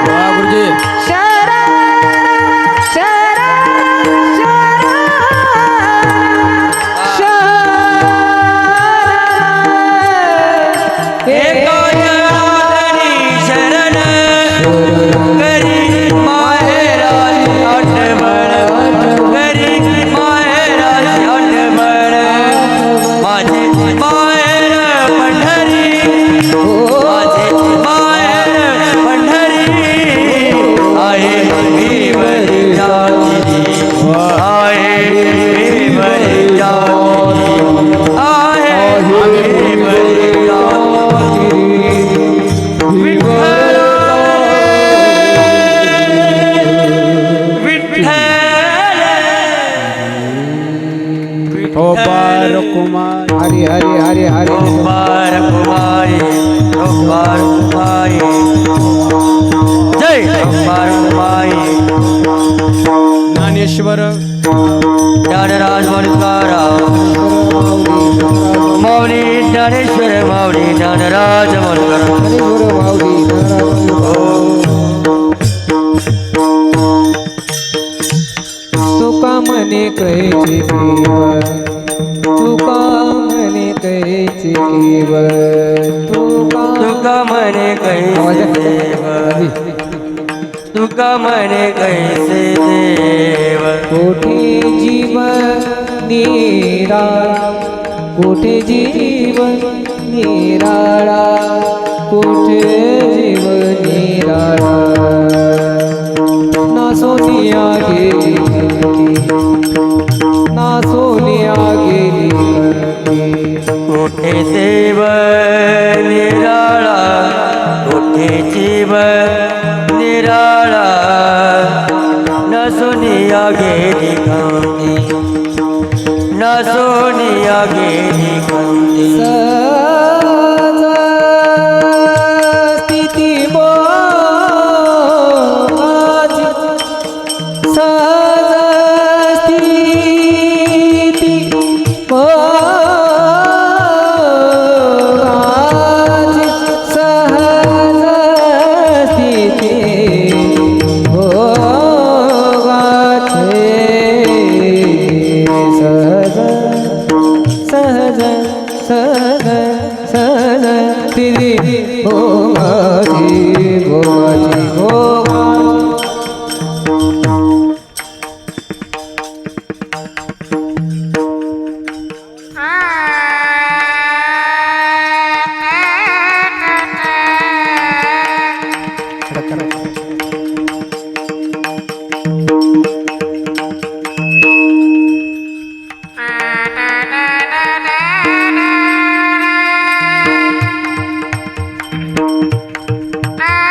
वा गुरुजी एकाचरणी शरण करी माहेराची आठवण करी माहेराची आठवण माझे माहेर पंढरी माझे माहेर पंढरी आहे भीमरी जाती आहे भीमरी जाती आहे भीमरी जाती विठ्ठल ठोपार कुमार हरी हरी हरी हरी कुमार कुमारी कुमार कुमारी जय कुमार कुमारी ज्ञानेश्वर ज्ञानराज मणिकारा मौली ज्ञानेश्वर मौली ज्ञानराज मणिकारा हरी गुरु माऊली तुका मने कैची केवळ तुका मने कैची केवळ तुका मने कैसे देव तुका मने कैसे देव कोठे जीव निरा कोठे जीव निराळा कोठे जीव निराळा ना सोनिया गेली ना सोनिया गेली कोठे देव निराळा कोठे जीव निराळा न सोनिया गेली कांती न सोनिया गेली कांती सहज स्थिती मोहाची सहज स्थिती मोहाची सहज स्थिती मोहाची सहज सहज सहज सहज तिरी हो माझी हो माझी हो माझी Ah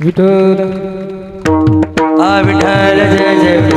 विठ्ठल विठ्ठल जय जय